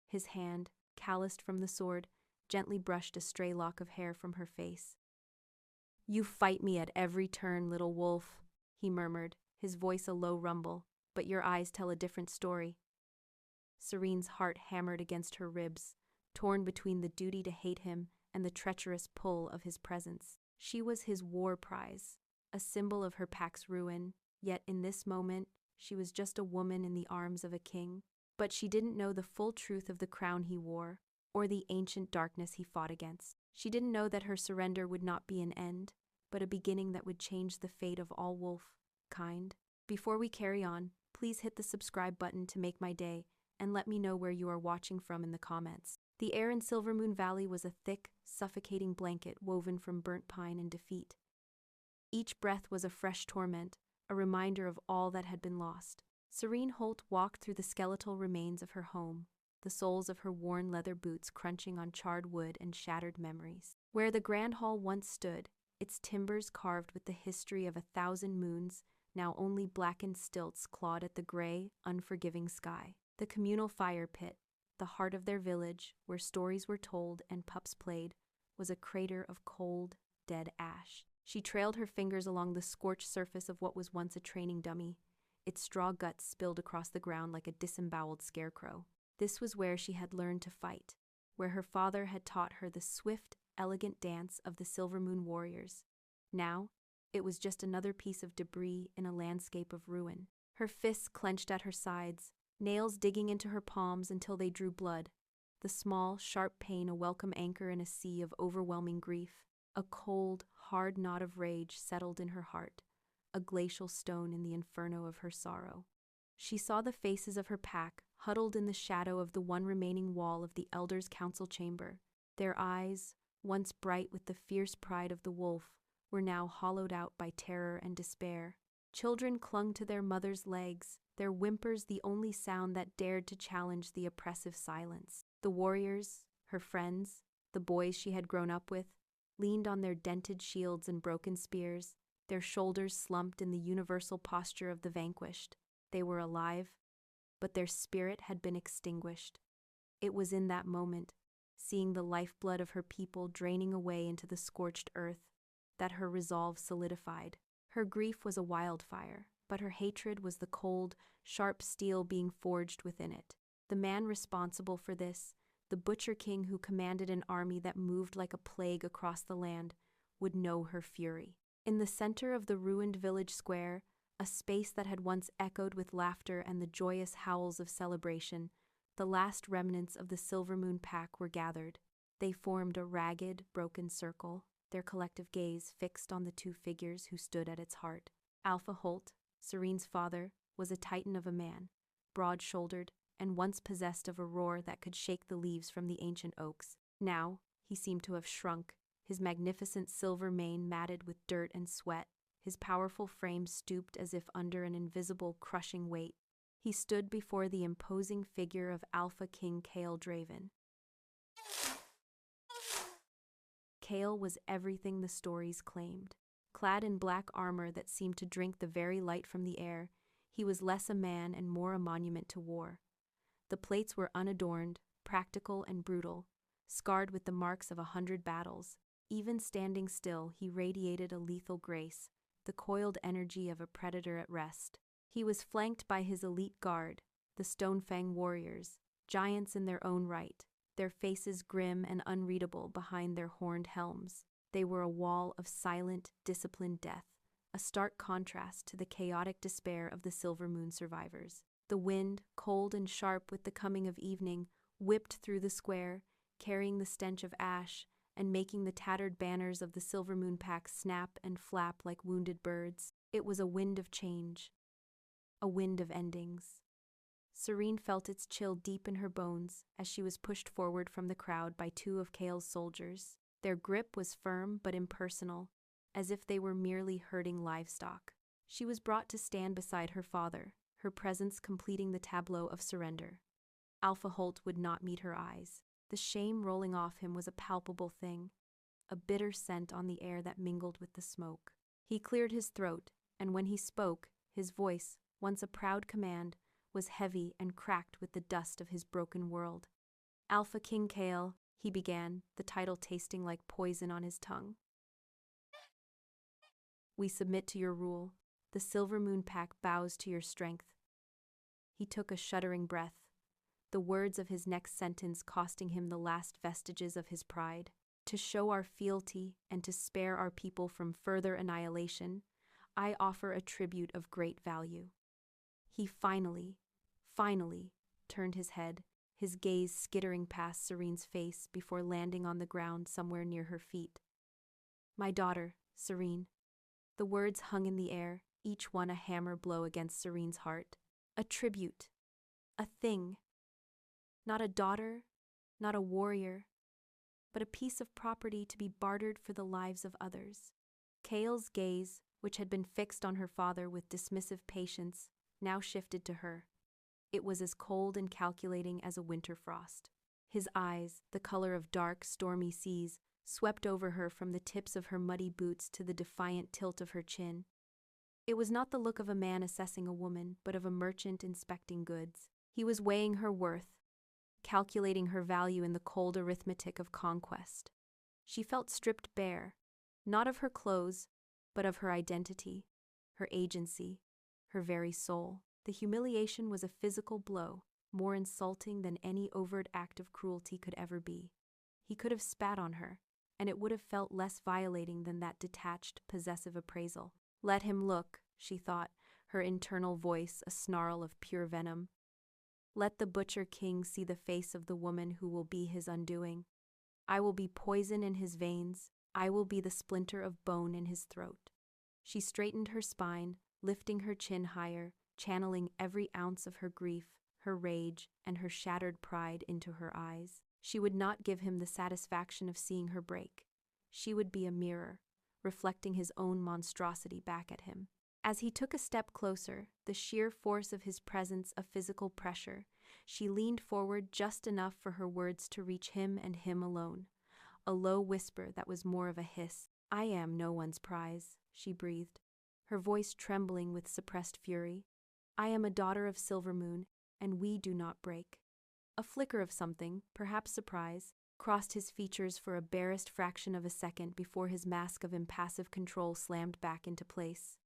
His hand, calloused from the sword, gently brushed a stray lock of hair from her face. "You fight me at every turn, little wolf," he murmured, his voice a low rumble, "but your eyes tell a different story." Serene's heart hammered against her ribs, torn between the duty to hate him and the treacherous pull of his presence. She was his war prize, a symbol of her pack's ruin, yet in this moment, she was just a woman in the arms of a king. But she didn't know the full truth of the crown he wore, or the ancient darkness he fought against. She didn't know that her surrender would not be an end, but a beginning that would change the fate of all wolf kind. Before we carry on, please hit the subscribe button to make my day, and let me know where you are watching from in the comments. The air in Silvermoon Valley was a thick, suffocating blanket woven from burnt pine and defeat. Each breath was a fresh torment, a reminder of all that had been lost. Serene Holt walked through the skeletal remains of her home, the soles of her worn leather boots crunching on charred wood and shattered memories. Where the Grand Hall once stood, its timbers carved with the history of 1,000 moons, now only blackened stilts clawed at the gray, unforgiving sky. The communal fire pit, the heart of their village, where stories were told and pups played, was a crater of cold, dead ash. She trailed her fingers along the scorched surface of what was once a training dummy, its straw guts spilled across the ground like a disemboweled scarecrow. This was where she had learned to fight, where her father had taught her the swift, elegant dance of the Silvermoon warriors. Now, it was just another piece of debris in a landscape of ruin. Her fists clenched at her sides, nails digging into her palms until they drew blood. The small, sharp pain a welcome anchor in a sea of overwhelming grief. A cold, hard knot of rage settled in her heart, a glacial stone in the inferno of her sorrow. She saw the faces of her pack, huddled in the shadow of the one remaining wall of the Elders' Council chamber. Their eyes, once bright with the fierce pride of the wolf, were now hollowed out by terror and despair. Children clung to their mothers' legs, their whimpers the only sound that dared to challenge the oppressive silence. The warriors, her friends, the boys she had grown up with, leaned on their dented shields and broken spears, their shoulders slumped in the universal posture of the vanquished. They were alive, but their spirit had been extinguished. It was in that moment, seeing the lifeblood of her people draining away into the scorched earth, that her resolve solidified. Her grief was a wildfire, but her hatred was the cold, sharp steel being forged within it. The man responsible for this, the Butcher King who commanded an army that moved like a plague across the land, would know her fury. In the center of the ruined village square, a space that had once echoed with laughter and the joyous howls of celebration, the last remnants of the Silvermoon pack were gathered. They formed a ragged, broken circle, their collective gaze fixed on the two figures who stood at its heart. Alpha Holt, Serene's father, was a titan of a man, broad-shouldered, and once possessed of a roar that could shake the leaves from the ancient oaks. Now, he seemed to have shrunk, his magnificent silver mane matted with dirt and sweat, his powerful frame stooped as if under an invisible, crushing weight. He stood before the imposing figure of Alpha King Kael Draven. Kael was everything the stories claimed. Clad in black armor that seemed to drink the very light from the air, he was less a man and more a monument to war. The plates were unadorned, practical and brutal, scarred with the marks of 100 battles. Even standing still, he radiated a lethal grace, the coiled energy of a predator at rest. He was flanked by his elite guard, the Stonefang warriors, giants in their own right, their faces grim and unreadable behind their horned helms. They were a wall of silent, disciplined death, a stark contrast to the chaotic despair of the Silvermoon survivors. The wind, cold and sharp with the coming of evening, whipped through the square, carrying the stench of ash and making the tattered banners of the Silvermoon pack snap and flap like wounded birds. It was a wind of change, a wind of endings. Serene felt its chill deep in her bones as she was pushed forward from the crowd by two of Kael's soldiers. Their grip was firm but impersonal, as if they were merely herding livestock. She was brought to stand beside her father, her presence completing the tableau of surrender. Alpha Holt would not meet her eyes. The shame rolling off him was a palpable thing, a bitter scent on the air that mingled with the smoke. He cleared his throat, and when he spoke, his voice, once a proud command, was heavy and cracked with the dust of his broken world. Alpha King Kael, he began, the title tasting like poison on his tongue. We submit to your rule. The Silver Moon Pack bows to your strength. He took a shuddering breath, the words of his next sentence costing him the last vestiges of his pride. To show our fealty and to spare our people from further annihilation, I offer a tribute of great value. He finally turned his head, his gaze skittering past Serene's face before landing on the ground somewhere near her feet. My daughter, Serene. The words hung in the air, each one a hammer blow against Serene's heart. A tribute. A thing. Not a daughter, not a warrior, but a piece of property to be bartered for the lives of others. Kael's gaze, which had been fixed on her father with dismissive patience, now shifted to her. It was as cold and calculating as a winter frost. His eyes, the color of dark, stormy seas, swept over her from the tips of her muddy boots to the defiant tilt of her chin. It was not the look of a man assessing a woman, but of a merchant inspecting goods. He was weighing her worth, calculating her value in the cold arithmetic of conquest. She felt stripped bare, not of her clothes, but of her identity, her agency, her very soul. The humiliation was a physical blow, more insulting than any overt act of cruelty could ever be. He could have spat on her, and it would have felt less violating than that detached, possessive appraisal. Let him look, she thought, her internal voice a snarl of pure venom. Let the Butcher King see the face of the woman who will be his undoing. I will be poison in his veins. I will be the splinter of bone in his throat. She straightened her spine, lifting her chin higher, channeling every ounce of her grief, her rage, and her shattered pride into her eyes. She would not give him the satisfaction of seeing her break. She would be a mirror, reflecting his own monstrosity back at him. As he took a step closer, the sheer force of his presence a physical pressure, she leaned forward just enough for her words to reach him and him alone. A low whisper that was more of a hiss. I am no one's prize, she breathed, her voice trembling with suppressed fury. I am a daughter of Silvermoon, and we do not break. A flicker of something, perhaps surprise, crossed his features for a barest fraction of a second before his mask of impassive control slammed back into place.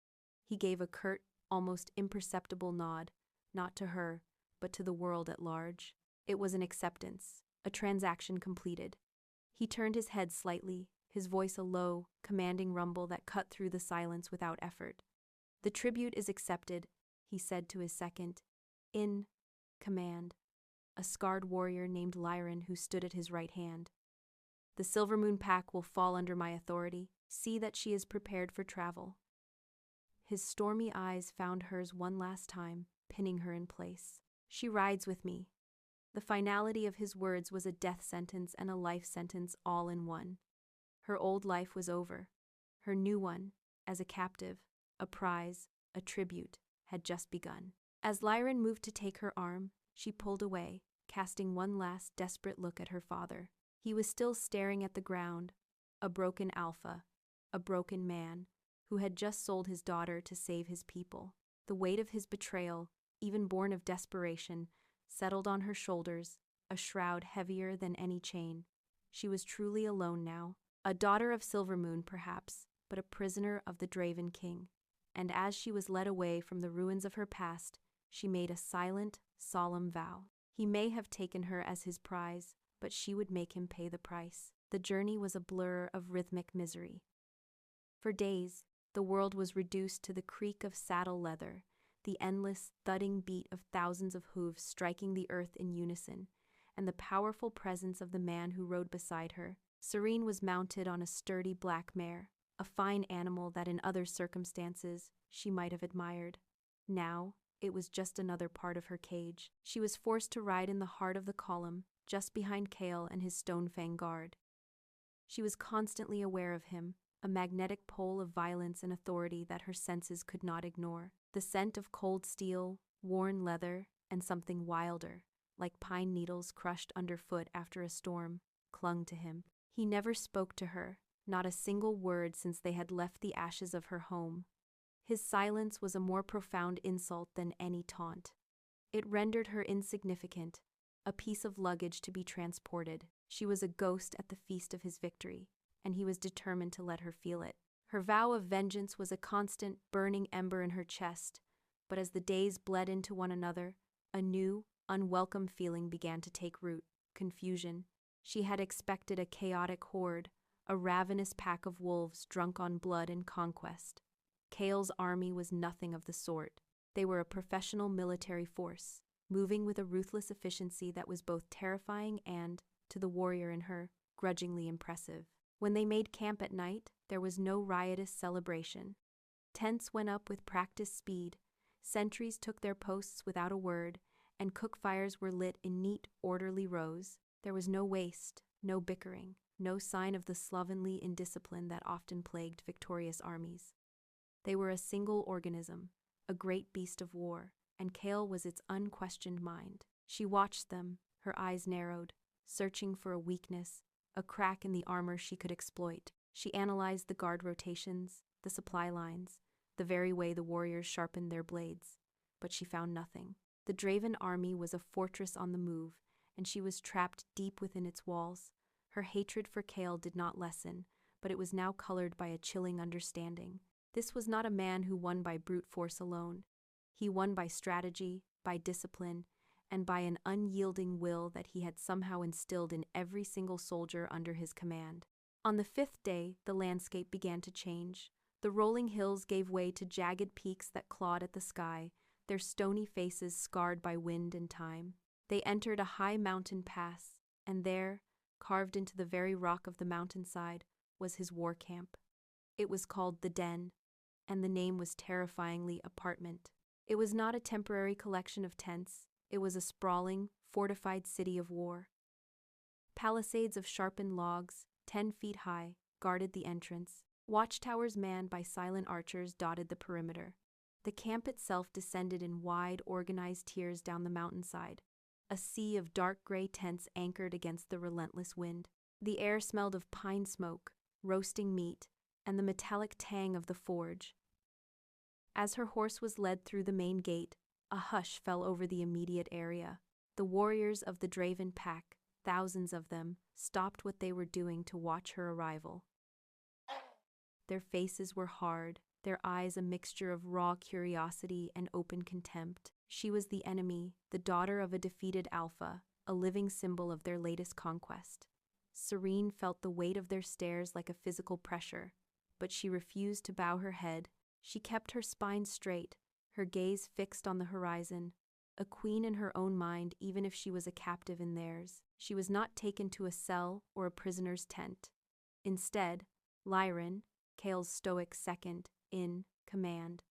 He gave a curt, almost imperceptible nod, not to her, but to the world at large. It was an acceptance, a transaction completed. He turned his head slightly, his voice a low, commanding rumble that cut through the silence without effort. The tribute is accepted, he said to his second, in command, a scarred warrior named Lyran who stood at his right hand. The Silvermoon Pack will fall under my authority. See that she is prepared for travel. His stormy eyes found hers one last time, pinning her in place. She rides with me. The finality of his words was a death sentence and a life sentence all in one. Her old life was over. Her new one, as a captive, a prize, a tribute, had just begun. As Lyran moved to take her arm, she pulled away, casting one last desperate look at her father. He was still staring at the ground, a broken alpha, a broken man, who had just sold his daughter to save his people. The weight of his betrayal, even born of desperation, settled on her shoulders, a shroud heavier than any chain. She was truly alone now, a daughter of Silvermoon perhaps, but a prisoner of the Draven King. And as she was led away from the ruins of her past, she made a silent, solemn vow. He may have taken her as his prize, but she would make him pay the price. The journey was a blur of rhythmic misery. For days, the world was reduced to the creak of saddle leather, the endless, thudding beat of thousands of hooves striking the earth in unison, and the powerful presence of the man who rode beside her. Serene was mounted on a sturdy black mare, a fine animal that in other circumstances she might have admired. Now, it was just another part of her cage. She was forced to ride in the heart of the column, just behind Kael and his Stonefang guard. She was constantly aware of him, a magnetic pole of violence and authority that her senses could not ignore. The scent of cold steel, worn leather, and something wilder, like pine needles crushed underfoot after a storm, clung to him. He never spoke to her, not a single word since they had left the ashes of her home. His silence was a more profound insult than any taunt. It rendered her insignificant, a piece of luggage to be transported. She was a ghost at the feast of his victory, and he was determined to let her feel it. Her vow of vengeance was a constant, burning ember in her chest, but as the days bled into one another, a new, unwelcome feeling began to take root: confusion. She had expected a chaotic horde, a ravenous pack of wolves drunk on blood and conquest. Kael's army was nothing of the sort. They were a professional military force, moving with a ruthless efficiency that was both terrifying and, to the warrior in her, grudgingly impressive. When they made camp at night, there was no riotous celebration. Tents went up with practiced speed, sentries took their posts without a word, and cook fires were lit in neat, orderly rows. There was no waste, no bickering, no sign of the slovenly indiscipline that often plagued victorious armies. They were a single organism, a great beast of war, and Kael was its unquestioned mind. She watched them, her eyes narrowed, searching for a weakness, a crack in the armor she could exploit. She analyzed the guard rotations, the supply lines, the very way the warriors sharpened their blades, but she found nothing. The Draven army was a fortress on the move, and she was trapped deep within its walls. Her hatred for Kael did not lessen, but it was now colored by a chilling understanding. This was not a man who won by brute force alone. He won by strategy, by discipline, and by an unyielding will that he had somehow instilled in every single soldier under his command. On the 5th day, the landscape began to change. The rolling hills gave way to jagged peaks that clawed at the sky, their stony faces scarred by wind and time. They entered a high mountain pass, and there, carved into the very rock of the mountainside, was his war camp. It was called the Den, and the name was terrifyingly apartment. It was not a temporary collection of tents. It was a sprawling, fortified city of war. Palisades of sharpened logs, 10 feet high, guarded the entrance. Watchtowers manned by silent archers dotted the perimeter. The camp itself descended in wide, organized tiers down the mountainside, a sea of dark gray tents anchored against the relentless wind. The air smelled of pine smoke, roasting meat, and the metallic tang of the forge. As her horse was led through the main gate, a hush fell over the immediate area. The warriors of the Draven pack, thousands of them, stopped what they were doing to watch her arrival. Their faces were hard, their eyes a mixture of raw curiosity and open contempt. She was the enemy, the daughter of a defeated Alpha, a living symbol of their latest conquest. Serene felt the weight of their stares like a physical pressure, but she refused to bow her head. She kept her spine straight, her gaze fixed on the horizon, a queen in her own mind even if she was a captive in theirs. She was not taken to a cell or a prisoner's tent. Instead, Lyran, Kael's stoic second in command,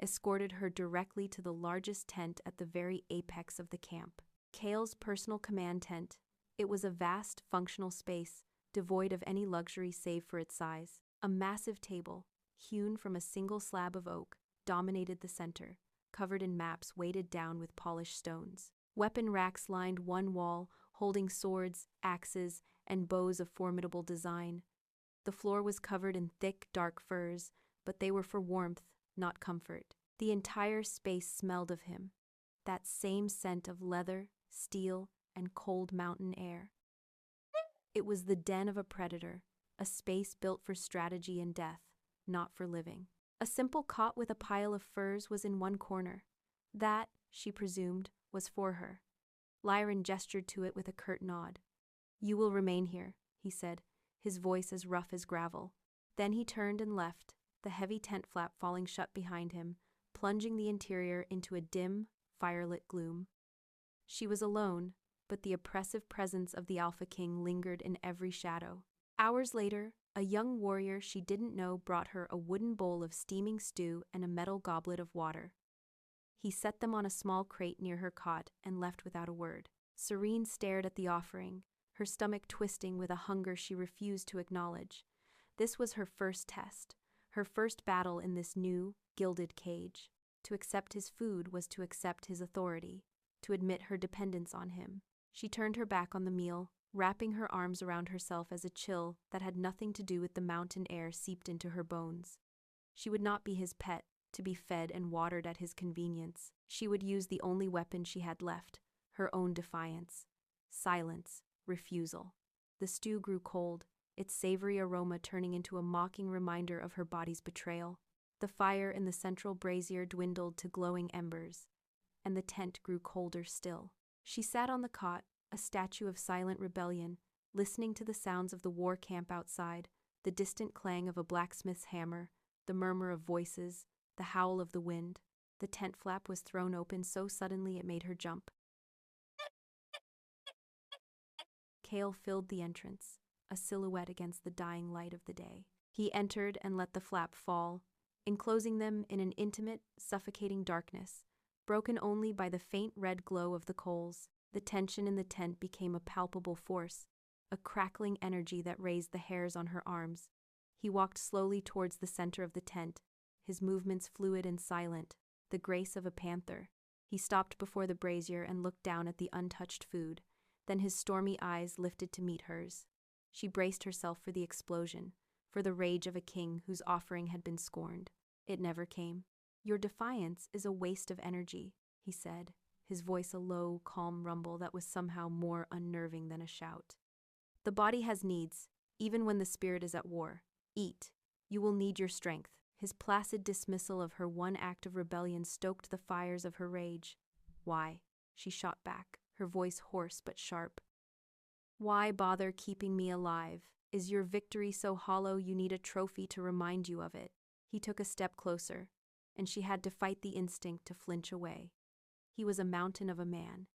escorted her directly to the largest tent at the very apex of the camp. Kael's personal command tent. It was a vast, functional space, devoid of any luxury save for its size. A massive table, hewn from a single slab of oak, dominated the center, covered in maps weighted down with polished stones. Weapon racks lined one wall, holding swords, axes, and bows of formidable design. The floor was covered in thick, dark furs, but they were for warmth, not comfort. The entire space smelled of him, that same scent of leather, steel, and cold mountain air. It was the den of a predator, a space built for strategy and death, not for living. A simple cot with a pile of furs was in one corner. That, she presumed, was for her. Lyran gestured to it with a curt nod. "You will remain here," he said, his voice as rough as gravel. Then he turned and left, the heavy tent flap falling shut behind him, plunging the interior into a dim, firelit gloom. She was alone, but the oppressive presence of the Alpha King lingered in every shadow. Hours later, a young warrior she didn't know brought her a wooden bowl of steaming stew and a metal goblet of water. He set them on a small crate near her cot and left without a word. Serene stared at the offering, her stomach twisting with a hunger she refused to acknowledge. This was her first test, her first battle in this new, gilded cage. To accept his food was to accept his authority, to admit her dependence on him. She turned her back on the meal, wrapping her arms around herself as a chill that had nothing to do with the mountain air seeped into her bones. She would not be his pet, to be fed and watered at his convenience. She would use the only weapon she had left, her own defiance. Silence, refusal. The stew grew cold, its savory aroma turning into a mocking reminder of her body's betrayal. The fire in the central brazier dwindled to glowing embers, and the tent grew colder still. She sat on the cot, a statue of silent rebellion, listening to the sounds of the war camp outside, the distant clang of a blacksmith's hammer, the murmur of voices, the howl of the wind. The tent flap was thrown open so suddenly it made her jump. Kael filled the entrance, a silhouette against the dying light of the day. He entered and let the flap fall, enclosing them in an intimate, suffocating darkness, broken only by the faint red glow of the coals. The tension in the tent became a palpable force, a crackling energy that raised the hairs on her arms. He walked slowly towards the center of the tent, his movements fluid and silent, the grace of a panther. He stopped before the brazier and looked down at the untouched food, then his stormy eyes lifted to meet hers. She braced herself for the explosion, for the rage of a king whose offering had been scorned. It never came. "Your defiance is a waste of energy," he said, his voice a low, calm rumble that was somehow more unnerving than a shout. "The body has needs, even when the spirit is at war. Eat. You will need your strength." His placid dismissal of her one act of rebellion stoked the fires of her rage. "Why?" she shot back, her voice hoarse but sharp. "Why bother keeping me alive? Is your victory so hollow you need a trophy to remind you of it?" He took a step closer, and she had to fight the instinct to flinch away. He was a mountain of a man,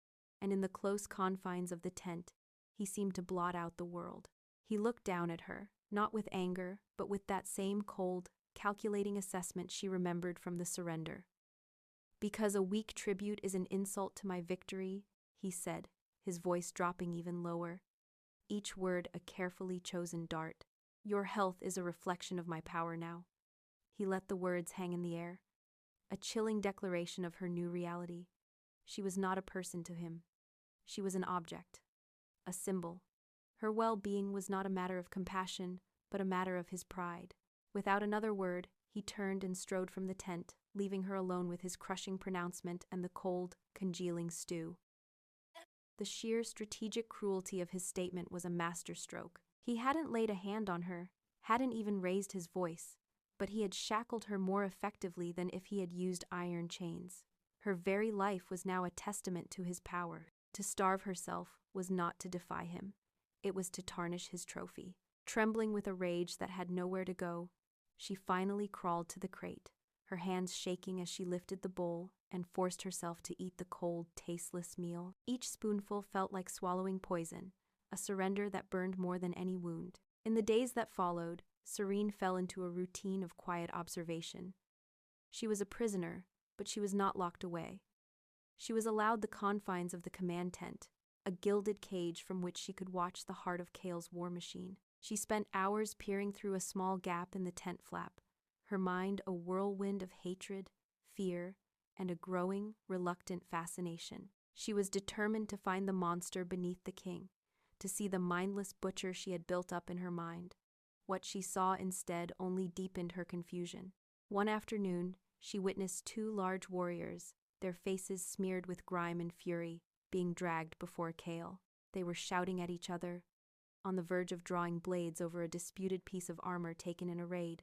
and in the close confines of the tent, he seemed to blot out the world. He looked down at her, not with anger, but with that same cold, calculating assessment she remembered from the surrender. "Because a weak tribute is an insult to my victory," he said, his voice dropping even lower, each word a carefully chosen dart. "Your health is a reflection of my power now." He let the words hang in the air, a chilling declaration of her new reality. She was not a person to him. She was an object, a symbol. Her well-being was not a matter of compassion, but a matter of his pride. Without another word, he turned and strode from the tent, leaving her alone with his crushing pronouncement and the cold, congealing stew. The sheer strategic cruelty of his statement was a masterstroke. He hadn't laid a hand on her, hadn't even raised his voice, but he had shackled her more effectively than if he had used iron chains. Her very life was now a testament to his power. To starve herself was not to defy him. It was to tarnish his trophy. Trembling with a rage that had nowhere to go, she finally crawled to the crate, her hands shaking as she lifted the bowl and forced herself to eat the cold, tasteless meal. Each spoonful felt like swallowing poison, a surrender that burned more than any wound. In the days that followed, Serene fell into a routine of quiet observation. She was a prisoner, but she was not locked away. She was allowed the confines of the command tent, a gilded cage from which she could watch the heart of Kael's war machine. She spent hours peering through a small gap in the tent flap, her mind a whirlwind of hatred, fear, and a growing, reluctant fascination. She was determined to find the monster beneath the king, to see the mindless butcher she had built up in her mind. What she saw instead only deepened her confusion. One afternoon, she witnessed two large warriors, their faces smeared with grime and fury, being dragged before Kael. They were shouting at each other, on the verge of drawing blades over a disputed piece of armor taken in a raid.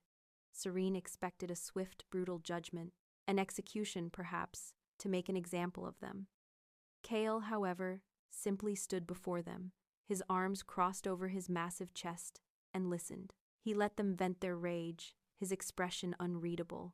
Serene expected a swift, brutal judgment, an execution, perhaps, to make an example of them. Kael, however, simply stood before them, his arms crossed over his massive chest, and listened. He let them vent their rage, his expression unreadable.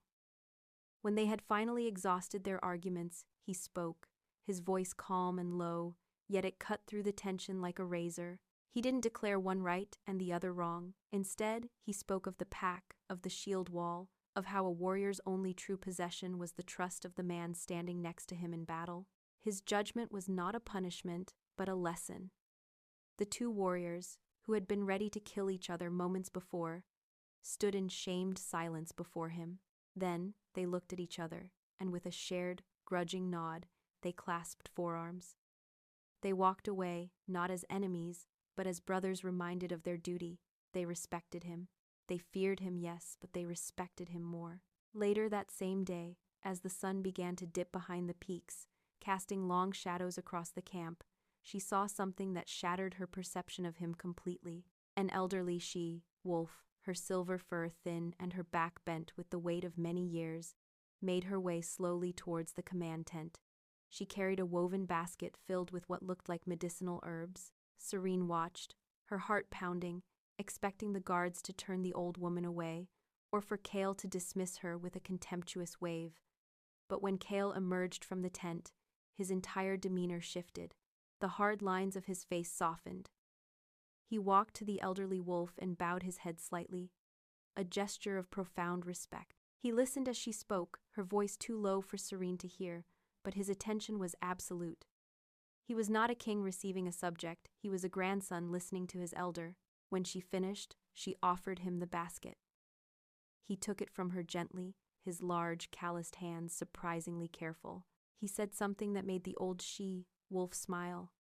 When they had finally exhausted their arguments, he spoke, his voice calm and low, yet it cut through the tension like a razor. He didn't declare one right and the other wrong. Instead, he spoke of the pack, of the shield wall, of how a warrior's only true possession was the trust of the man standing next to him in battle. His judgment was not a punishment, but a lesson. The two warriors, who had been ready to kill each other moments before, stood in shamed silence before him. Then they looked at each other, and with a shared, grudging nod, they clasped forearms. They walked away, not as enemies, but as brothers reminded of their duty. They respected him. They feared him, yes, but they respected him more. Later that same day, as the sun began to dip behind the peaks, casting long shadows across the camp, she saw something that shattered her perception of him completely. An elderly she-wolf, her silver fur thin and her back bent with the weight of many years, made her way slowly towards the command tent. She carried a woven basket filled with what looked like medicinal herbs. Serene watched, her heart pounding, expecting the guards to turn the old woman away, or for Kael to dismiss her with a contemptuous wave. But when Kael emerged from the tent, his entire demeanor shifted. The hard lines of his face softened. He walked to the elderly wolf and bowed his head slightly, a gesture of profound respect. He listened as she spoke, her voice too low for Serene to hear, but his attention was absolute. He was not a king receiving a subject, he was a grandson listening to his elder. When she finished, she offered him the basket. He took it from her gently, his large, calloused hands surprisingly careful. He said something that made the old she-wolf smile,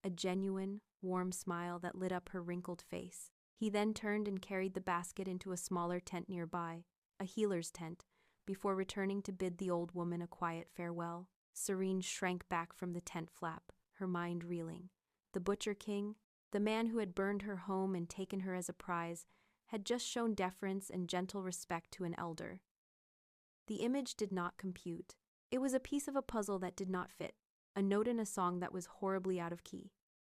a genuine, warm smile that lit up her wrinkled face. He then turned and carried the basket into a smaller tent nearby, a healer's tent, before returning to bid the old woman a quiet farewell. Serene shrank back from the tent flap, her mind reeling. The Butcher King, the man who had burned her home and taken her as a prize, had just shown deference and gentle respect to an elder. The image did not compute. It was a piece of a puzzle that did not fit, a note in a song that was horribly out of key.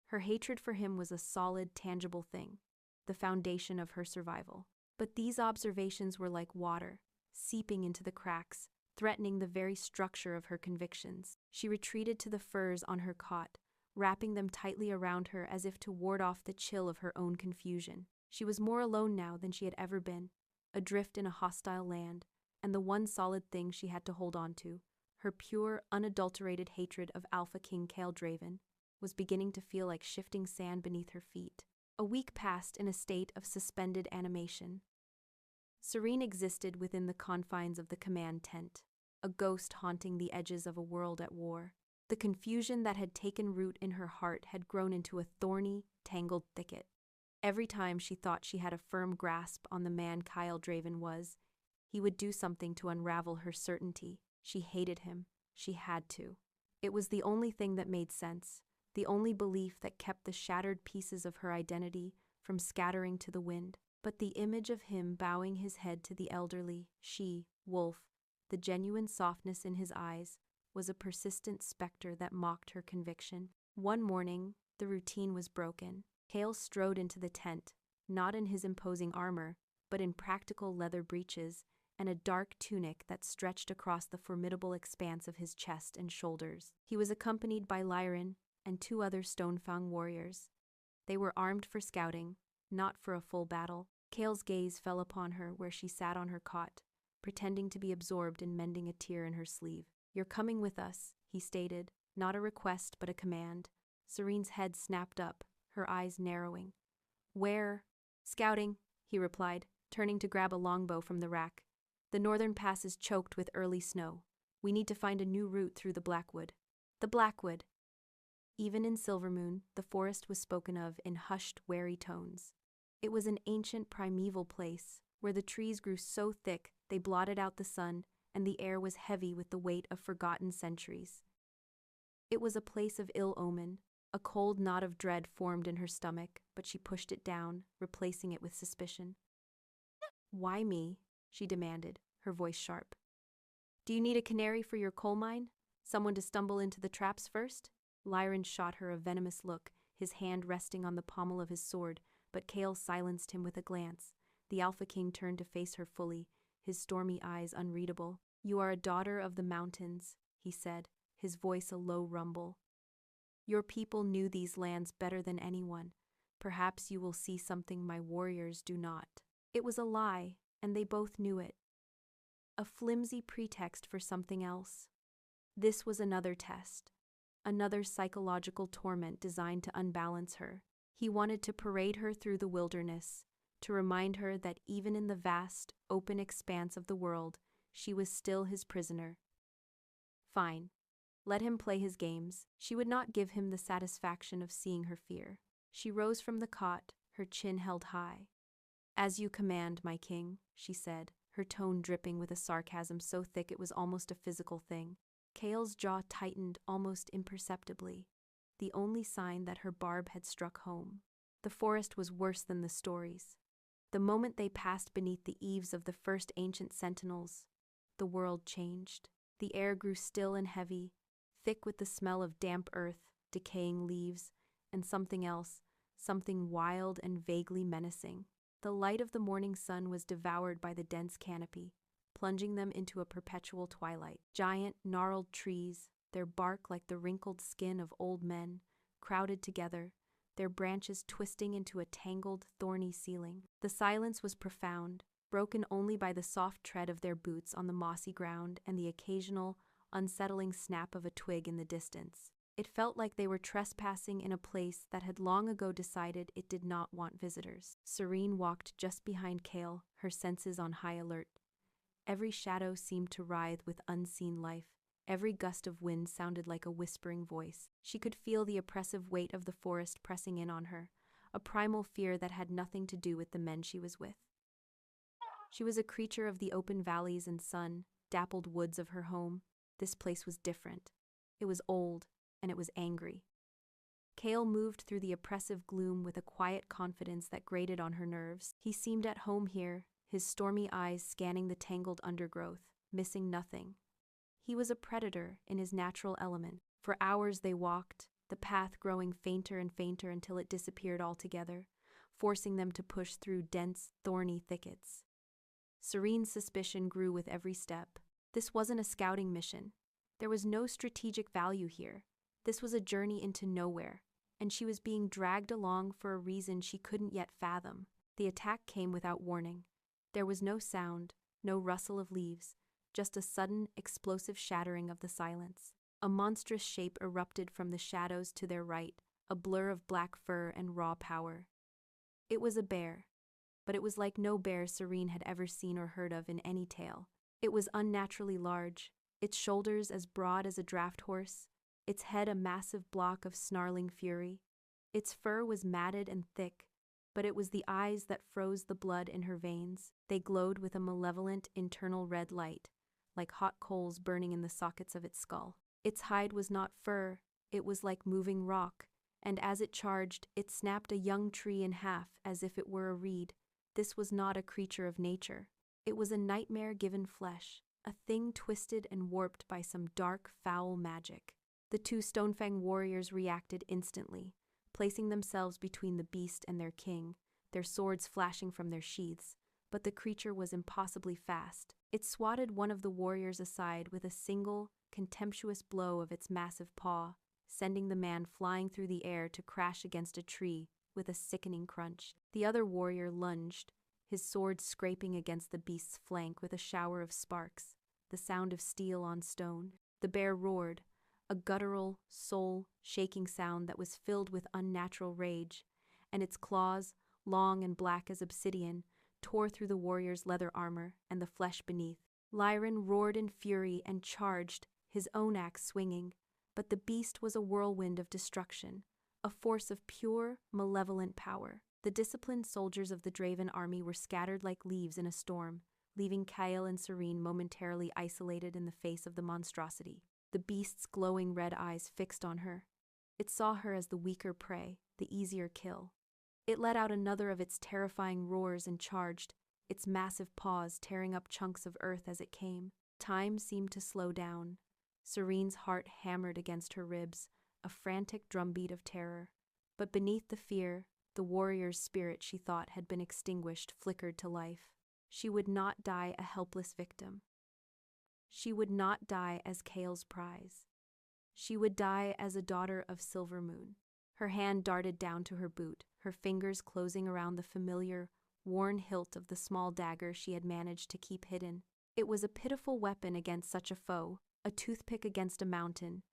Her hatred for him was a solid, tangible thing, the foundation of her survival. But these observations were like water, seeping into the cracks, threatening the very structure of her convictions. She retreated to the furs on her cot, wrapping them tightly around her as if to ward off the chill of her own confusion. She was more alone now than she had ever been, adrift in a hostile land, and the one solid thing she had to hold on to, her pure, unadulterated hatred of Alpha King Kael Draven, was beginning to feel like shifting sand beneath her feet. A week passed in a state of suspended animation. Serene existed within the confines of the command tent, a ghost haunting the edges of a world at war. The confusion that had taken root in her heart had grown into a thorny, tangled thicket. Every time she thought she had a firm grasp on the man Kael Draven was, he would do something to unravel her certainty. She hated him. She had to. It was the only thing that made sense, the only belief that kept the shattered pieces of her identity from scattering to the wind. But the image of him bowing his head to the elderly she-wolf, the genuine softness in his eyes, was a persistent specter that mocked her conviction. One morning, the routine was broken. Kael strode into the tent, not in his imposing armor, but in practical leather breeches and a dark tunic that stretched across the formidable expanse of his chest and shoulders. He was accompanied by Lyran and 2 other Stonefang warriors. They were armed for scouting, not for a full battle. Kael's gaze fell upon her where she sat on her cot, pretending to be absorbed in mending a tear in her sleeve. "You're coming with us," he stated, not a request but a command. Serene's head snapped up, her eyes narrowing. "Where?" "Scouting," he replied, turning to grab a longbow from the rack. "The northern pass is choked with early snow. We need to find a new route through the Blackwood." The Blackwood! Even in Silvermoon, the forest was spoken of in hushed, wary tones. It was an ancient, primeval place, where the trees grew so thick they blotted out the sun, and the air was heavy with the weight of forgotten centuries. It was a place of ill omen. A cold knot of dread formed in her stomach, but she pushed it down, replacing it with suspicion. "Why me?" she demanded, her voice sharp. "Do you need a canary for your coal mine? Someone to stumble into the traps first?" Lyran shot her a venomous look, his hand resting on the pommel of his sword, but Kael silenced him with a glance. The Alpha King turned to face her fully, his stormy eyes unreadable. "You are a daughter of the mountains," he said, his voice a low rumble. "Your people knew these lands better than anyone. Perhaps you will see something my warriors do not." It was a lie, and they both knew it. A flimsy pretext for something else. This was another test. Another psychological torment designed to unbalance her. He wanted to parade her through the wilderness, to remind her that even in the vast, open expanse of the world, she was still his prisoner. Fine. Let him play his games. She would not give him the satisfaction of seeing her fear. She rose from the cot, her chin held high. "As you command, my king," she said, her tone dripping with a sarcasm so thick it was almost a physical thing. Kael's jaw tightened almost imperceptibly, the only sign that her barb had struck home. The forest was worse than the stories. The moment they passed beneath the eaves of the first ancient sentinels, the world changed. The air grew still and heavy, thick with the smell of damp earth, decaying leaves, and something else, something wild and vaguely menacing. The light of the morning sun was devoured by the dense canopy, plunging them into a perpetual twilight. Giant, gnarled trees, their bark like the wrinkled skin of old men, crowded together, their branches twisting into a tangled, thorny ceiling. The silence was profound, broken only by the soft tread of their boots on the mossy ground and the occasional, unsettling snap of a twig in the distance. It felt like they were trespassing in a place that had long ago decided it did not want visitors. Serene walked just behind Kael, her senses on high alert. Every shadow seemed to writhe with unseen life. Every gust of wind sounded like a whispering voice. She could feel the oppressive weight of the forest pressing in on her, a primal fear that had nothing to do with the men she was with. She was a creature of the open valleys and sun, dappled woods of her home. This place was different. It was old, and it was angry. Kael moved through the oppressive gloom with a quiet confidence that grated on her nerves. He seemed at home here, his stormy eyes scanning the tangled undergrowth, missing nothing. He was a predator in his natural element. For hours they walked, the path growing fainter and fainter until it disappeared altogether, forcing them to push through dense, thorny thickets. Serene's suspicion grew with every step. This wasn't a scouting mission. There was no strategic value here. This was a journey into nowhere, and she was being dragged along for a reason she couldn't yet fathom. The attack came without warning. There was no sound, no rustle of leaves, just a sudden, explosive shattering of the silence. A monstrous shape erupted from the shadows to their right, a blur of black fur and raw power. It was a bear, but it was like no bear Serene had ever seen or heard of in any tale. It was unnaturally large, its shoulders as broad as a draft horse, its head a massive block of snarling fury. Its fur was matted and thick, but it was the eyes that froze the blood in her veins. They glowed with a malevolent internal red light, like hot coals burning in the sockets of its skull. Its hide was not fur, it was like moving rock, and as it charged, it snapped a young tree in half as if it were a reed. This was not a creature of nature. It was a nightmare given flesh, a thing twisted and warped by some dark, foul magic. The two Stonefang warriors reacted instantly, placing themselves between the beast and their king, their swords flashing from their sheaths. But the creature was impossibly fast. It swatted one of the warriors aside with a single, contemptuous blow of its massive paw, sending the man flying through the air to crash against a tree with a sickening crunch. The other warrior lunged, his sword scraping against the beast's flank with a shower of sparks, the sound of steel on stone. The bear roared, a guttural, soul-shaking sound that was filled with unnatural rage, and its claws, long and black as obsidian, tore through the warrior's leather armor and the flesh beneath. Lyran roared in fury and charged, his own axe swinging, but the beast was a whirlwind of destruction, a force of pure, malevolent power. The disciplined soldiers of the Draven army were scattered like leaves in a storm, leaving Kael and Serene momentarily isolated in the face of the monstrosity. The beast's glowing red eyes fixed on her. It saw her as the weaker prey, the easier kill. It let out another of its terrifying roars and charged, its massive paws tearing up chunks of earth as it came. Time seemed to slow down. Serene's heart hammered against her ribs, a frantic drumbeat of terror. But beneath the fear, the warrior's spirit she thought had been extinguished flickered to life. She would not die a helpless victim. She would not die as Kael's prize. She would die as a daughter of Silver Moon. Her hand darted down to her boot, her fingers closing around the familiar, worn hilt of the small dagger she had managed to keep hidden. It was a pitiful weapon against such a foe, a toothpick against a mountain,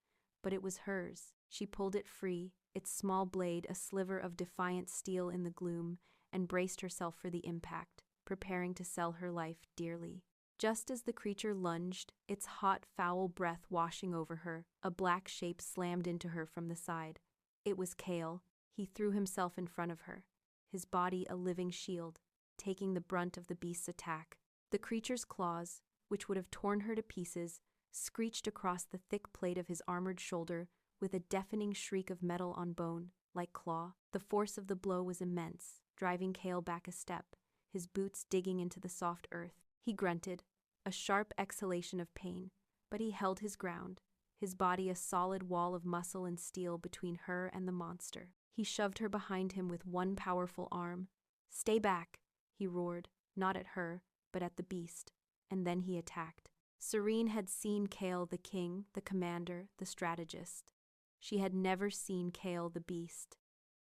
but it was hers. She pulled it free, its small blade a sliver of defiant steel in the gloom, and braced herself for the impact, preparing to sell her life dearly. Just as the creature lunged, its hot, foul breath washing over her, a black shape slammed into her from the side. It was Kael. He threw himself in front of her, his body a living shield, taking the brunt of the beast's attack. The creature's claws, which would have torn her to pieces, screeched across the thick plate of his armored shoulder with a deafening shriek of metal on bone, like claw. The force of the blow was immense, driving Kael back a step, his boots digging into the soft earth. He grunted, a sharp exhalation of pain, but he held his ground, his body a solid wall of muscle and steel between her and the monster. He shoved her behind him with one powerful arm. "Stay back," he roared, not at her, but at the beast, and then he attacked. Serene had seen Kael the king, the commander, the strategist. She had never seen Kael the beast.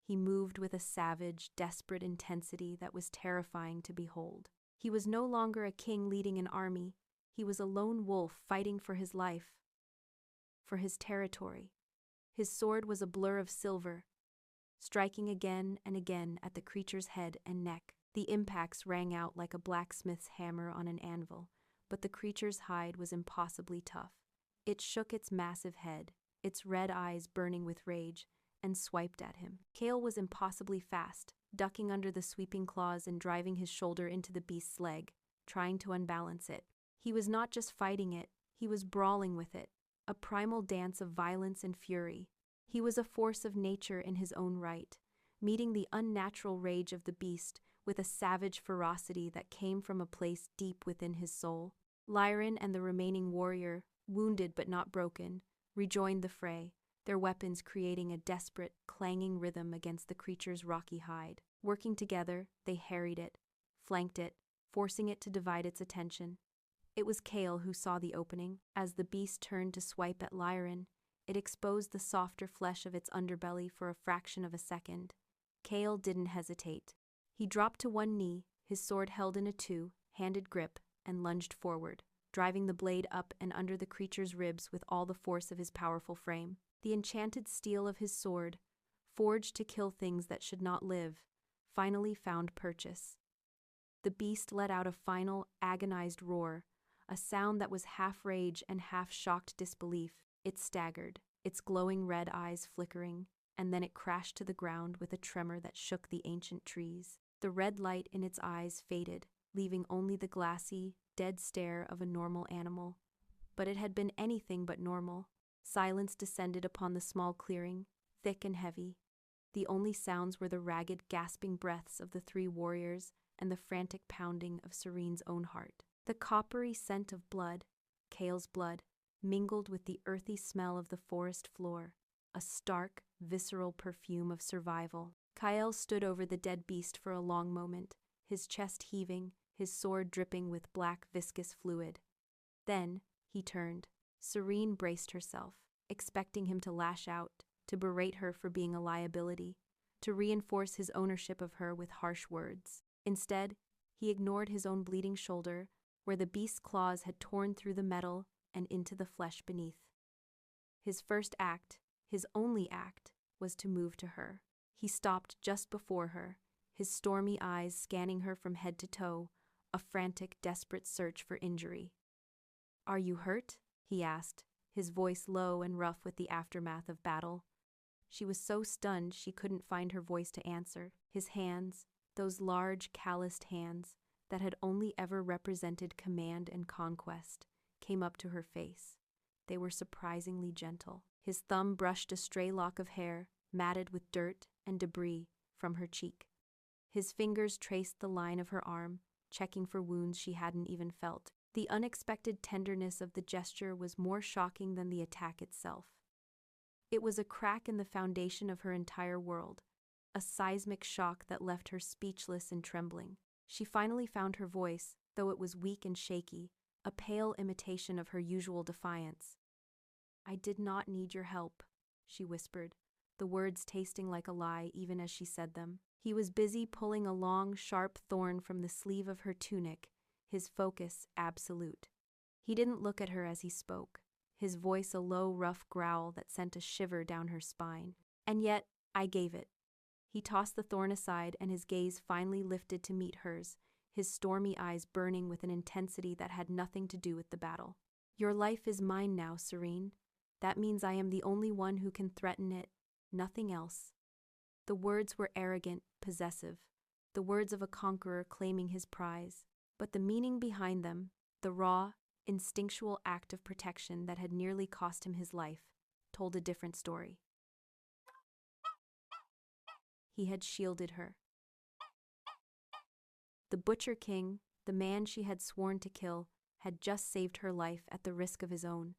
He moved with a savage, desperate intensity that was terrifying to behold. He was no longer a king leading an army. He was a lone wolf fighting for his life, for his territory. His sword was a blur of silver, striking again and again at the creature's head and neck. The impacts rang out like a blacksmith's hammer on an anvil, but the creature's hide was impossibly tough. It shook its massive head, its red eyes burning with rage, and swiped at him. Kael was impossibly fast, ducking under the sweeping claws and driving his shoulder into the beast's leg, trying to unbalance it. He was not just fighting it, he was brawling with it, a primal dance of violence and fury. He was a force of nature in his own right, meeting the unnatural rage of the beast with a savage ferocity that came from a place deep within his soul. Lyran and the remaining warrior, wounded but not broken, rejoined the fray, their weapons creating a desperate, clanging rhythm against the creature's rocky hide. Working together, they harried it, flanked it, forcing it to divide its attention. It was Kael who saw the opening. As the beast turned to swipe at Lyran, it exposed the softer flesh of its underbelly for a fraction of a second. Kael didn't hesitate. He dropped to one knee, his sword held in a two-handed grip, and lunged forward, driving the blade up and under the creature's ribs with all the force of his powerful frame. The enchanted steel of his sword, forged to kill things that should not live, finally found purchase. The beast let out a final, agonized roar, a sound that was half rage and half shocked disbelief. It staggered, its glowing red eyes flickering, and then it crashed to the ground with a tremor that shook the ancient trees. The red light in its eyes faded, leaving only the glassy, dead stare of a normal animal. But it had been anything but normal. Silence descended upon the small clearing, thick and heavy. The only sounds were the ragged, gasping breaths of the three warriors and the frantic pounding of Serene's own heart. The coppery scent of blood, Kael's blood, mingled with the earthy smell of the forest floor, a stark, visceral perfume of survival. Kael stood over the dead beast for a long moment, his chest heaving, his sword dripping with black, viscous fluid. Then, he turned. Serene braced herself, expecting him to lash out, to berate her for being a liability, to reinforce his ownership of her with harsh words. Instead, he ignored his own bleeding shoulder, where the beast's claws had torn through the metal and into the flesh beneath. His first act, his only act, was to move to her. He stopped just before her, his stormy eyes scanning her from head to toe, a frantic, desperate search for injury. "Are you hurt?" he asked, his voice low and rough with the aftermath of battle. She was so stunned she couldn't find her voice to answer. His hands, those large, calloused hands that had only ever represented command and conquest, came up to her face. They were surprisingly gentle. His thumb brushed a stray lock of hair, matted with dirt and debris, from her cheek. His fingers traced the line of her arm, checking for wounds she hadn't even felt. The unexpected tenderness of the gesture was more shocking than the attack itself. It was a crack in the foundation of her entire world, a seismic shock that left her speechless and trembling. She finally found her voice, though it was weak and shaky, a pale imitation of her usual defiance. "I did not need your help," she whispered, the words tasting like a lie even as she said them. He was busy pulling a long, sharp thorn from the sleeve of her tunic, his focus absolute. He didn't look at her as he spoke, his voice a low, rough growl that sent a shiver down her spine. "And yet, I gave it." He tossed the thorn aside and his gaze finally lifted to meet hers, his stormy eyes burning with an intensity that had nothing to do with the battle. "Your life is mine now, Serene. That means I am the only one who can threaten it, nothing else." The words were arrogant, possessive, the words of a conqueror claiming his prize. But the meaning behind them, the raw, instinctual act of protection that had nearly cost him his life, told a different story. He had shielded her. The Butcher King, the man she had sworn to kill, had just saved her life at the risk of his own.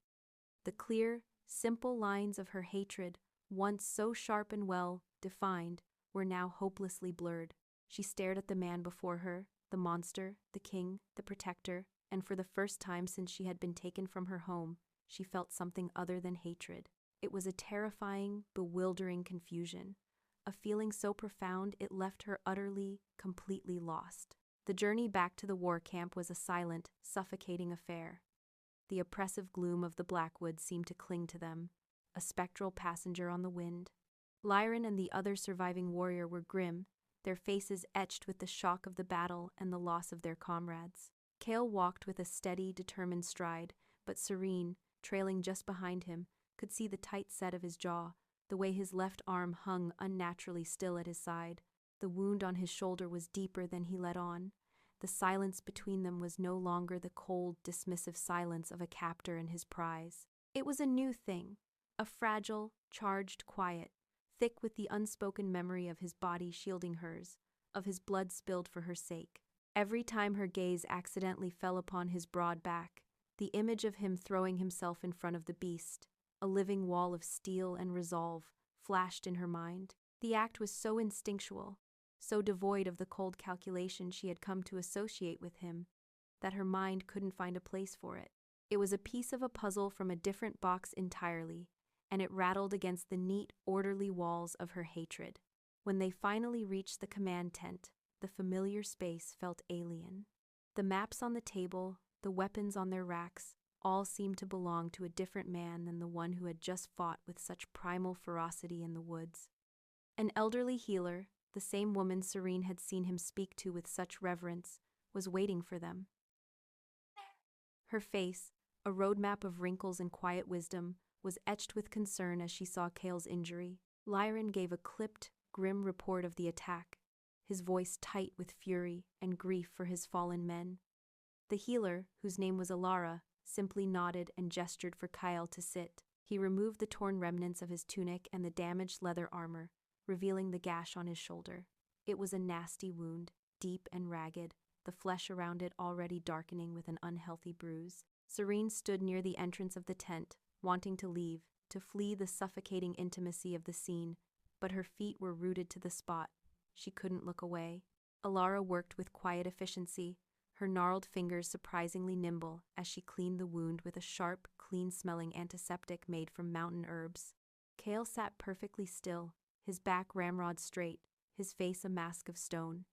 The clear, simple lines of her hatred, once so sharp and well defined, were now hopelessly blurred. She stared at the man before her, the monster, the king, the protector, and for the first time since she had been taken from her home, she felt something other than hatred. It was a terrifying, bewildering confusion, a feeling so profound it left her utterly, completely lost. The journey back to the war camp was a silent, suffocating affair. The oppressive gloom of the Blackwoods seemed to cling to them, a spectral passenger on the wind. Lyran and the other surviving warrior were grim, their faces etched with the shock of the battle and the loss of their comrades. Kael walked with a steady, determined stride, but Serene, trailing just behind him, could see the tight set of his jaw, the way his left arm hung unnaturally still at his side. The wound on his shoulder was deeper than he let on. The silence between them was no longer the cold, dismissive silence of a captor and his prize. It was a new thing, a fragile, charged quiet, thick with the unspoken memory of his body shielding hers, of his blood spilled for her sake. Every time her gaze accidentally fell upon his broad back, the image of him throwing himself in front of the beast, a living wall of steel and resolve, flashed in her mind. The act was so instinctual, so devoid of the cold calculation she had come to associate with him, that her mind couldn't find a place for it. It was a piece of a puzzle from a different box entirely, and it rattled against the neat, orderly walls of her hatred. When they finally reached the command tent, the familiar space felt alien. The maps on the table, the weapons on their racks, all seemed to belong to a different man than the one who had just fought with such primal ferocity in the woods. An elderly healer, the same woman Serene had seen him speak to with such reverence, was waiting for them. Her face, a roadmap of wrinkles and quiet wisdom, was etched with concern as she saw Kael's injury. Lyran gave a clipped, grim report of the attack, his voice tight with fury and grief for his fallen men. The healer, whose name was Alara, simply nodded and gestured for Kael to sit. He removed the torn remnants of his tunic and the damaged leather armor, revealing the gash on his shoulder. It was a nasty wound, deep and ragged, the flesh around it already darkening with an unhealthy bruise. Serene stood near the entrance of the tent, wanting to leave, to flee the suffocating intimacy of the scene, but her feet were rooted to the spot. She couldn't look away. Alara worked with quiet efficiency, her gnarled fingers surprisingly nimble as she cleaned the wound with a sharp, clean-smelling antiseptic made from mountain herbs. Kael sat perfectly still, his back ramrod straight, his face a mask of stone.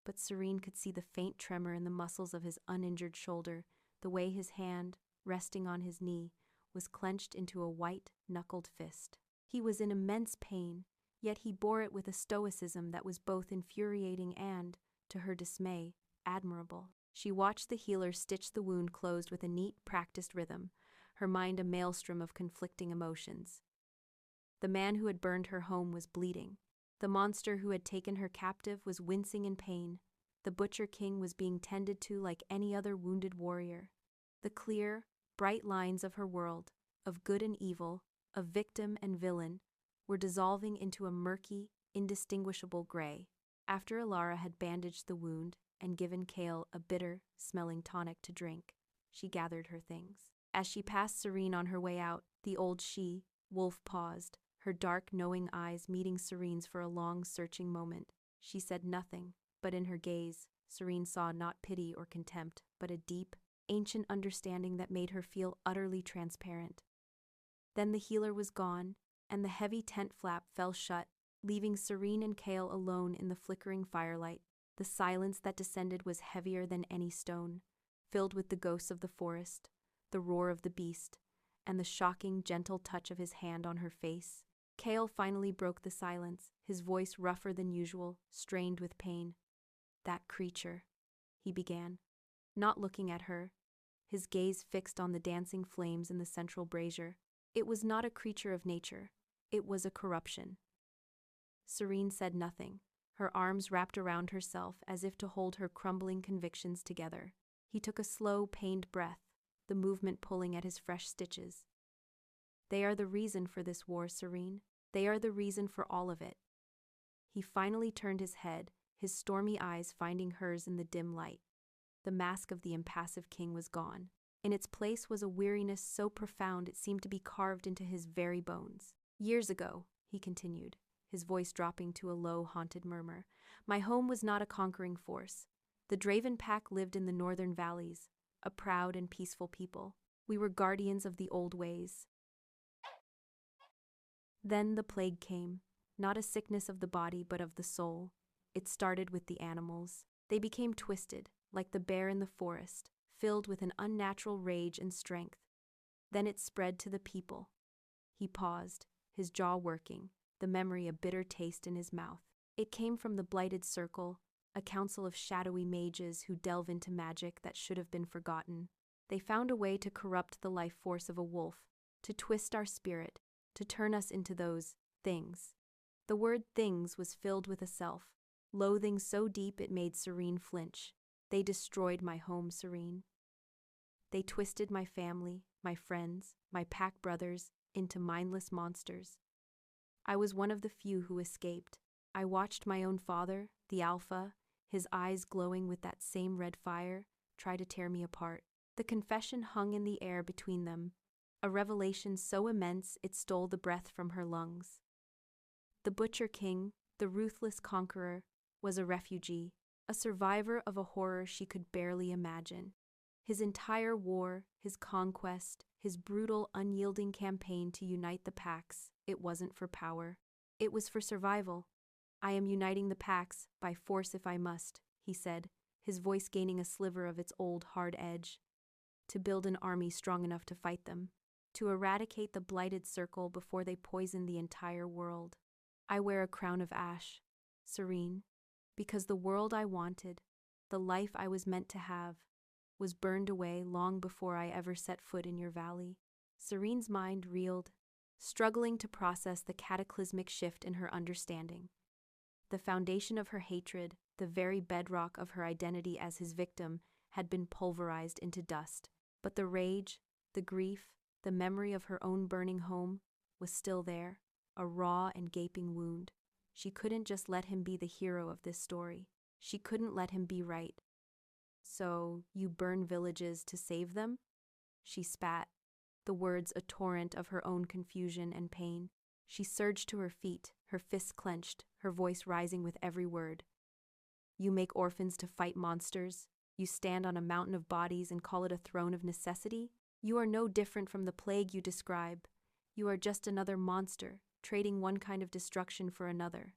But Serene could see the faint tremor in the muscles of his uninjured shoulder, the way his hand, resting on his knee, was clenched into a white, knuckled fist. He was in immense pain, yet he bore it with a stoicism that was both infuriating and, to her dismay, admirable. She watched the healer stitch the wound closed with a neat, practiced rhythm, her mind a maelstrom of conflicting emotions. The man who had burned her home was bleeding. The monster who had taken her captive was wincing in pain. The Butcher King was being tended to like any other wounded warrior. The clear, bright lines of her world, of good and evil, of victim and villain, were dissolving into a murky, indistinguishable gray. After Alara had bandaged the wound and given Kael a bitter-smelling tonic to drink, she gathered her things. As she passed Serene on her way out, the old she-wolf paused, her dark, knowing eyes meeting Serene's for a long, searching moment. She said nothing, but in her gaze, Serene saw not pity or contempt, but a deep, ancient understanding that made her feel utterly transparent. Then the healer was gone, and the heavy tent flap fell shut, leaving Serene and Kael alone in the flickering firelight. The silence that descended was heavier than any stone, filled with the ghosts of the forest, the roar of the beast, and the shocking, gentle touch of his hand on her face. Kael finally broke the silence, his voice rougher than usual, strained with pain. "That creature," he began, not looking at her, his gaze fixed on the dancing flames in the central brazier. It was not a creature of nature. It was a corruption. Serene said nothing, her arms wrapped around herself as if to hold her crumbling convictions together. He took a slow, pained breath, the movement pulling at his fresh stitches. They are the reason for this war, Serene. They are the reason for all of it. He finally turned his head, his stormy eyes finding hers in the dim light. The mask of the impassive king was gone. In its place was a weariness so profound it seemed to be carved into his very bones. Years ago, he continued, his voice dropping to a low, haunted murmur, my home was not a conquering force. The Draven pack lived in the northern valleys, a proud and peaceful people. We were guardians of the old ways. Then the plague came, not a sickness of the body but of the soul. It started with the animals. They became twisted, like the bear in the forest, filled with an unnatural rage and strength. Then it spread to the people. He paused, his jaw working, the memory a bitter taste in his mouth. It came from the Blighted Circle, a council of shadowy mages who delve into magic that should have been forgotten. They found a way to corrupt the life force of a wolf, to twist our spirit, to turn us into those things. The word things was filled with a self, loathing so deep it made Serene flinch. They destroyed my home, Serene. They twisted my family, my friends, my pack brothers, into mindless monsters. I was one of the few who escaped. I watched my own father, the Alpha, his eyes glowing with that same red fire, try to tear me apart. The confession hung in the air between them, a revelation so immense it stole the breath from her lungs. The Butcher King, the ruthless conqueror, was a refugee, a survivor of a horror she could barely imagine. His entire war, his conquest, his brutal, unyielding campaign to unite the packs, it wasn't for power. It was for survival. I am uniting the packs, by force if I must, he said, his voice gaining a sliver of its old, hard edge. To build an army strong enough to fight them. To eradicate the Blighted Circle before they poison the entire world. I wear a crown of ash, Serene, because the world I wanted, the life I was meant to have, was burned away long before I ever set foot in your valley. Serene's mind reeled, struggling to process the cataclysmic shift in her understanding. The foundation of her hatred, the very bedrock of her identity as his victim, had been pulverized into dust. But the rage, the grief, the memory of her own burning home was still there, a raw and gaping wound. She couldn't just let him be the hero of this story. She couldn't let him be right. So, you burn villages to save them? She spat, the words a torrent of her own confusion and pain. She surged to her feet, her fists clenched, her voice rising with every word. You make orphans to fight monsters? You stand on a mountain of bodies and call it a throne of necessity? You are no different from the plague you describe. You are just another monster, trading one kind of destruction for another.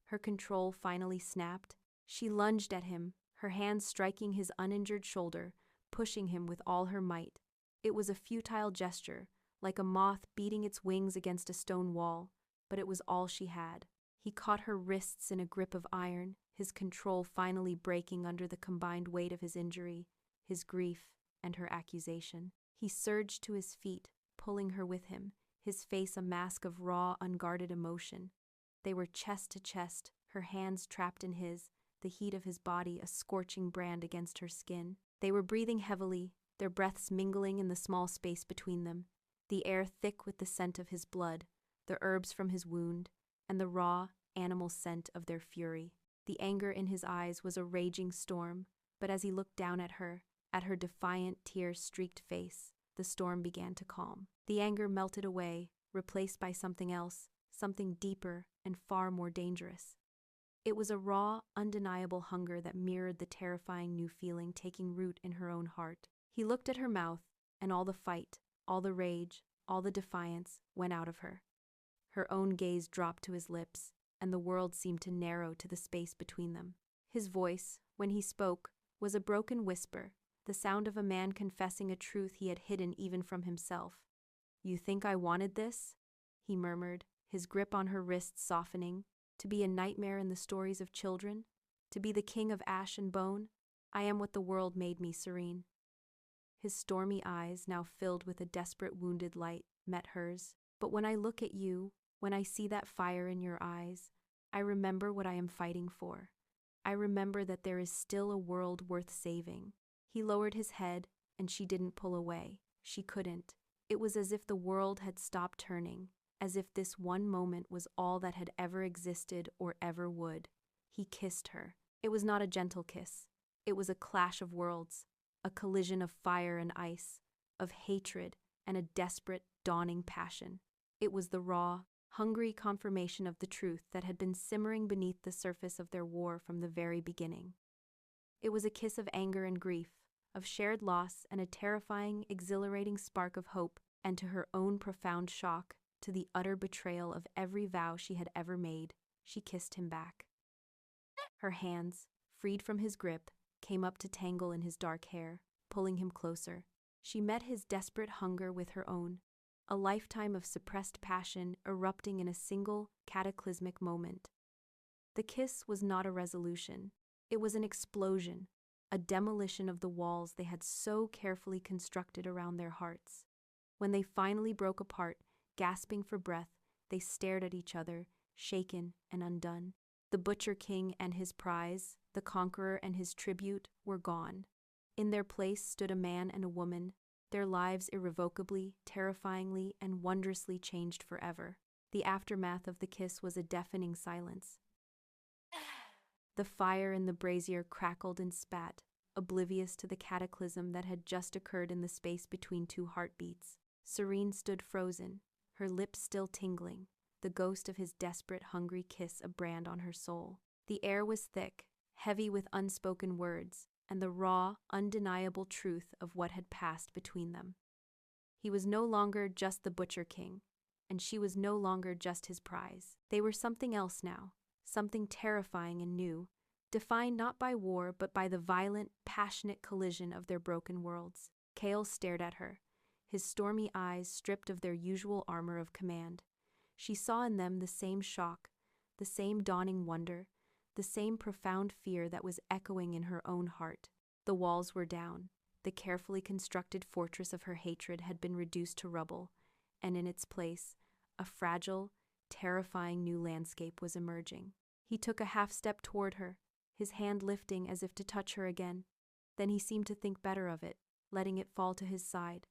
Her control finally snapped. She lunged at him, her hands striking his uninjured shoulder, pushing him with all her might. It was a futile gesture, like a moth beating its wings against a stone wall, but it was all she had. He caught her wrists in a grip of iron, his control finally breaking under the combined weight of his injury, his grief, and her accusation. He surged to his feet, pulling her with him, his face a mask of raw, unguarded emotion. They were chest to chest, her hands trapped in his, the heat of his body a scorching brand against her skin. They were breathing heavily, their breaths mingling in the small space between them, the air thick with the scent of his blood, the herbs from his wound, and the raw, animal scent of their fury. The anger in his eyes was a raging storm, but as he looked down at her defiant, tear-streaked face, the storm began to calm. The anger melted away, replaced by something else, something deeper and far more dangerous. It was a raw, undeniable hunger that mirrored the terrifying new feeling taking root in her own heart. He looked at her mouth, and all the fight, all the rage, all the defiance went out of her. Her own gaze dropped to his lips, and the world seemed to narrow to the space between them. His voice, when he spoke, was a broken whisper, the sound of a man confessing a truth he had hidden even from himself. "You think I wanted this?" he murmured, his grip on her wrists softening. "To be a nightmare in the stories of children? To be the king of ash and bone? I am what the world made me, Serene." His stormy eyes, now filled with a desperate wounded light, met hers. "But when I look at you, when I see that fire in your eyes, I remember what I am fighting for. I remember that there is still a world worth saving." He lowered his head, and she didn't pull away. She couldn't. It was as if the world had stopped turning, as if this one moment was all that had ever existed or ever would. He kissed her. It was not a gentle kiss. It was a clash of worlds, a collision of fire and ice, of hatred and a desperate, dawning passion. It was the raw, hungry confirmation of the truth that had been simmering beneath the surface of their war from the very beginning. It was a kiss of anger and grief, of shared loss and a terrifying, exhilarating spark of hope, and to her own profound shock, to the utter betrayal of every vow she had ever made, she kissed him back. Her hands, freed from his grip, came up to tangle in his dark hair, pulling him closer. She met his desperate hunger with her own, a lifetime of suppressed passion erupting in a single, cataclysmic moment. The kiss was not a resolution. It was an explosion, a demolition of the walls they had so carefully constructed around their hearts. When they finally broke apart, gasping for breath, they stared at each other, shaken and undone. The Butcher King and his prize, the conqueror and his tribute, were gone. In their place stood a man and a woman, their lives irrevocably, terrifyingly, and wondrously changed forever. The aftermath of the kiss was a deafening silence. The fire in the brazier crackled and spat, oblivious to the cataclysm that had just occurred in the space between two heartbeats. Serene stood frozen, her lips still tingling, the ghost of his desperate, hungry kiss a brand on her soul. The air was thick, heavy with unspoken words, and the raw, undeniable truth of what had passed between them. He was no longer just the Butcher King, and she was no longer just his prize. They were something else now, something terrifying and new, defined not by war but by the violent, passionate collision of their broken worlds. Kael stared at her, his stormy eyes stripped of their usual armor of command. She saw in them the same shock, the same dawning wonder, the same profound fear that was echoing in her own heart. The walls were down. The carefully constructed fortress of her hatred had been reduced to rubble, and in its place, a fragile, terrifying new landscape was emerging. He took a half-step toward her, his hand lifting as if to touch her again. Then he seemed to think better of it, letting it fall to his side.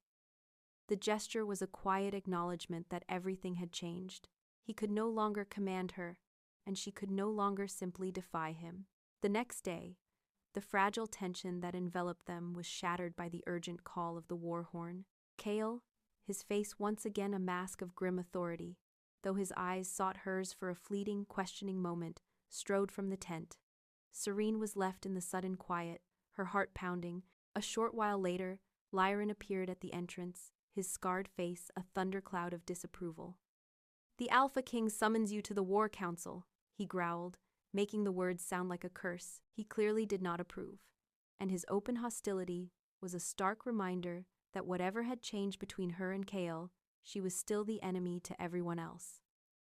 The gesture was a quiet acknowledgement that everything had changed. He could no longer command her, and she could no longer simply defy him. The next day, the fragile tension that enveloped them was shattered by the urgent call of the war horn. Kael, his face once again a mask of grim authority, though his eyes sought hers for a fleeting, questioning moment, strode from the tent. Serene was left in the sudden quiet, her heart pounding. A short while later, Lyran appeared at the entrance, his scarred face a thundercloud of disapproval. "The Alpha King summons you to the War Council," he growled, making the words sound like a curse. He clearly did not approve, and his open hostility was a stark reminder that whatever had changed between her and Kael, she was still the enemy to everyone else.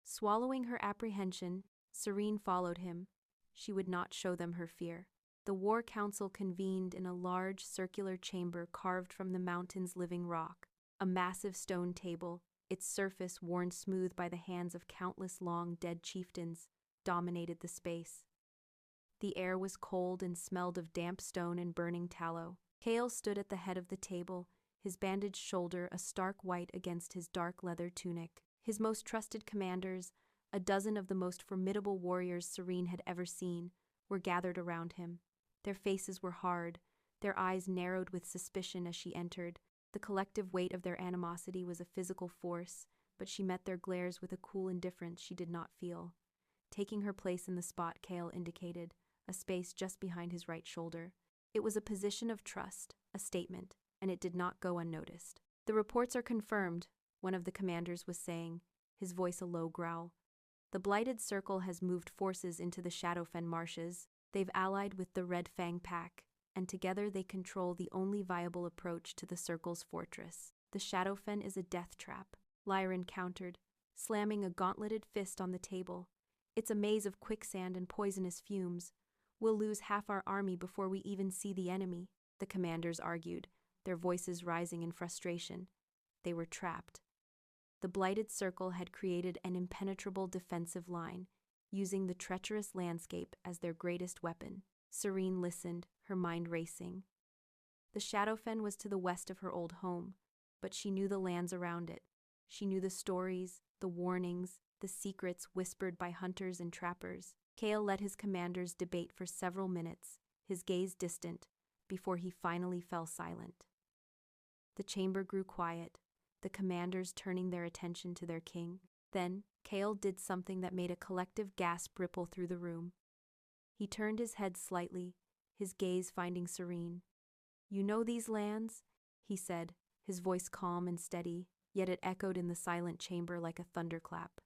Swallowing her apprehension, Serene followed him. She would not show them her fear. The War Council convened in a large circular chamber carved from the mountain's living rock. A massive stone table, its surface worn smooth by the hands of countless long dead chieftains, dominated the space. The air was cold and smelled of damp stone and burning tallow. Kael stood at the head of the table, his bandaged shoulder a stark white against his dark leather tunic. His most trusted commanders, a dozen of the most formidable warriors Serene had ever seen, were gathered around him. Their faces were hard, their eyes narrowed with suspicion as she entered. The collective weight of their animosity was a physical force, but she met their glares with a cool indifference she did not feel. Taking her place in the spot Kael indicated, a space just behind his right shoulder. It was a position of trust, a statement, and it did not go unnoticed. "The reports are confirmed," one of the commanders was saying, his voice a low growl. "The Blighted Circle has moved forces into the Shadowfen marshes. They've allied with the Red Fang Pack, and together they control the only viable approach to the Circle's fortress. The Shadowfen is a death trap," Lyran countered, slamming a gauntleted fist on the table. "It's a maze of quicksand and poisonous fumes. We'll lose half our army before we even see the enemy," the commanders argued, their voices rising in frustration. They were trapped. The Blighted Circle had created an impenetrable defensive line, using the treacherous landscape as their greatest weapon. Serene listened, her mind racing. The Shadowfen was to the west of her old home, but she knew the lands around it. She knew the stories, the warnings, the secrets whispered by hunters and trappers. Kael let his commanders debate for several minutes, his gaze distant, before he finally fell silent. The chamber grew quiet, the commanders turning their attention to their king. Then, Kael did something that made a collective gasp ripple through the room. He turned his head slightly, his gaze finding Serene. "You know these lands?" he said, his voice calm and steady, yet it echoed in the silent chamber like a thunderclap.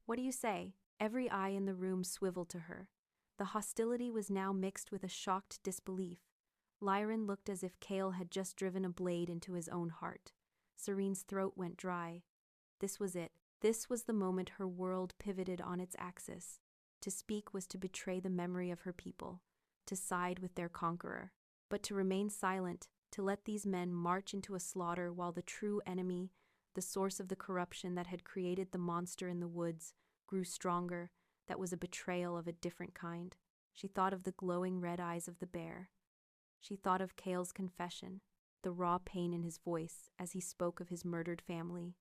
"What do you say?" Every eye in the room swiveled to her. The hostility was now mixed with a shocked disbelief. Lyran looked as if Kael had just driven a blade into his own heart. Serene's throat went dry. This was it. This was the moment her world pivoted on its axis. To speak was to betray the memory of her people, to side with their conqueror. But to remain silent, to let these men march into a slaughter while the true enemy, the source of the corruption that had created the monster in the woods, grew stronger, that was a betrayal of a different kind. She thought of the glowing red eyes of the bear. She thought of Kael's confession, the raw pain in his voice as he spoke of his murdered family.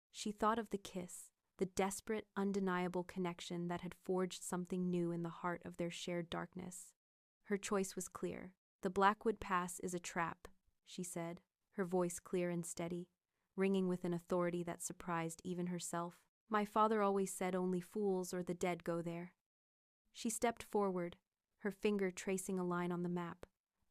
She thought of the kiss, the desperate, undeniable connection that had forged something new in the heart of their shared darkness. Her choice was clear. "The Blackwood Pass is a trap," she said, her voice clear and steady, ringing with an authority that surprised even herself. "My father always said only fools or the dead go there." She stepped forward, her finger tracing a line on the map,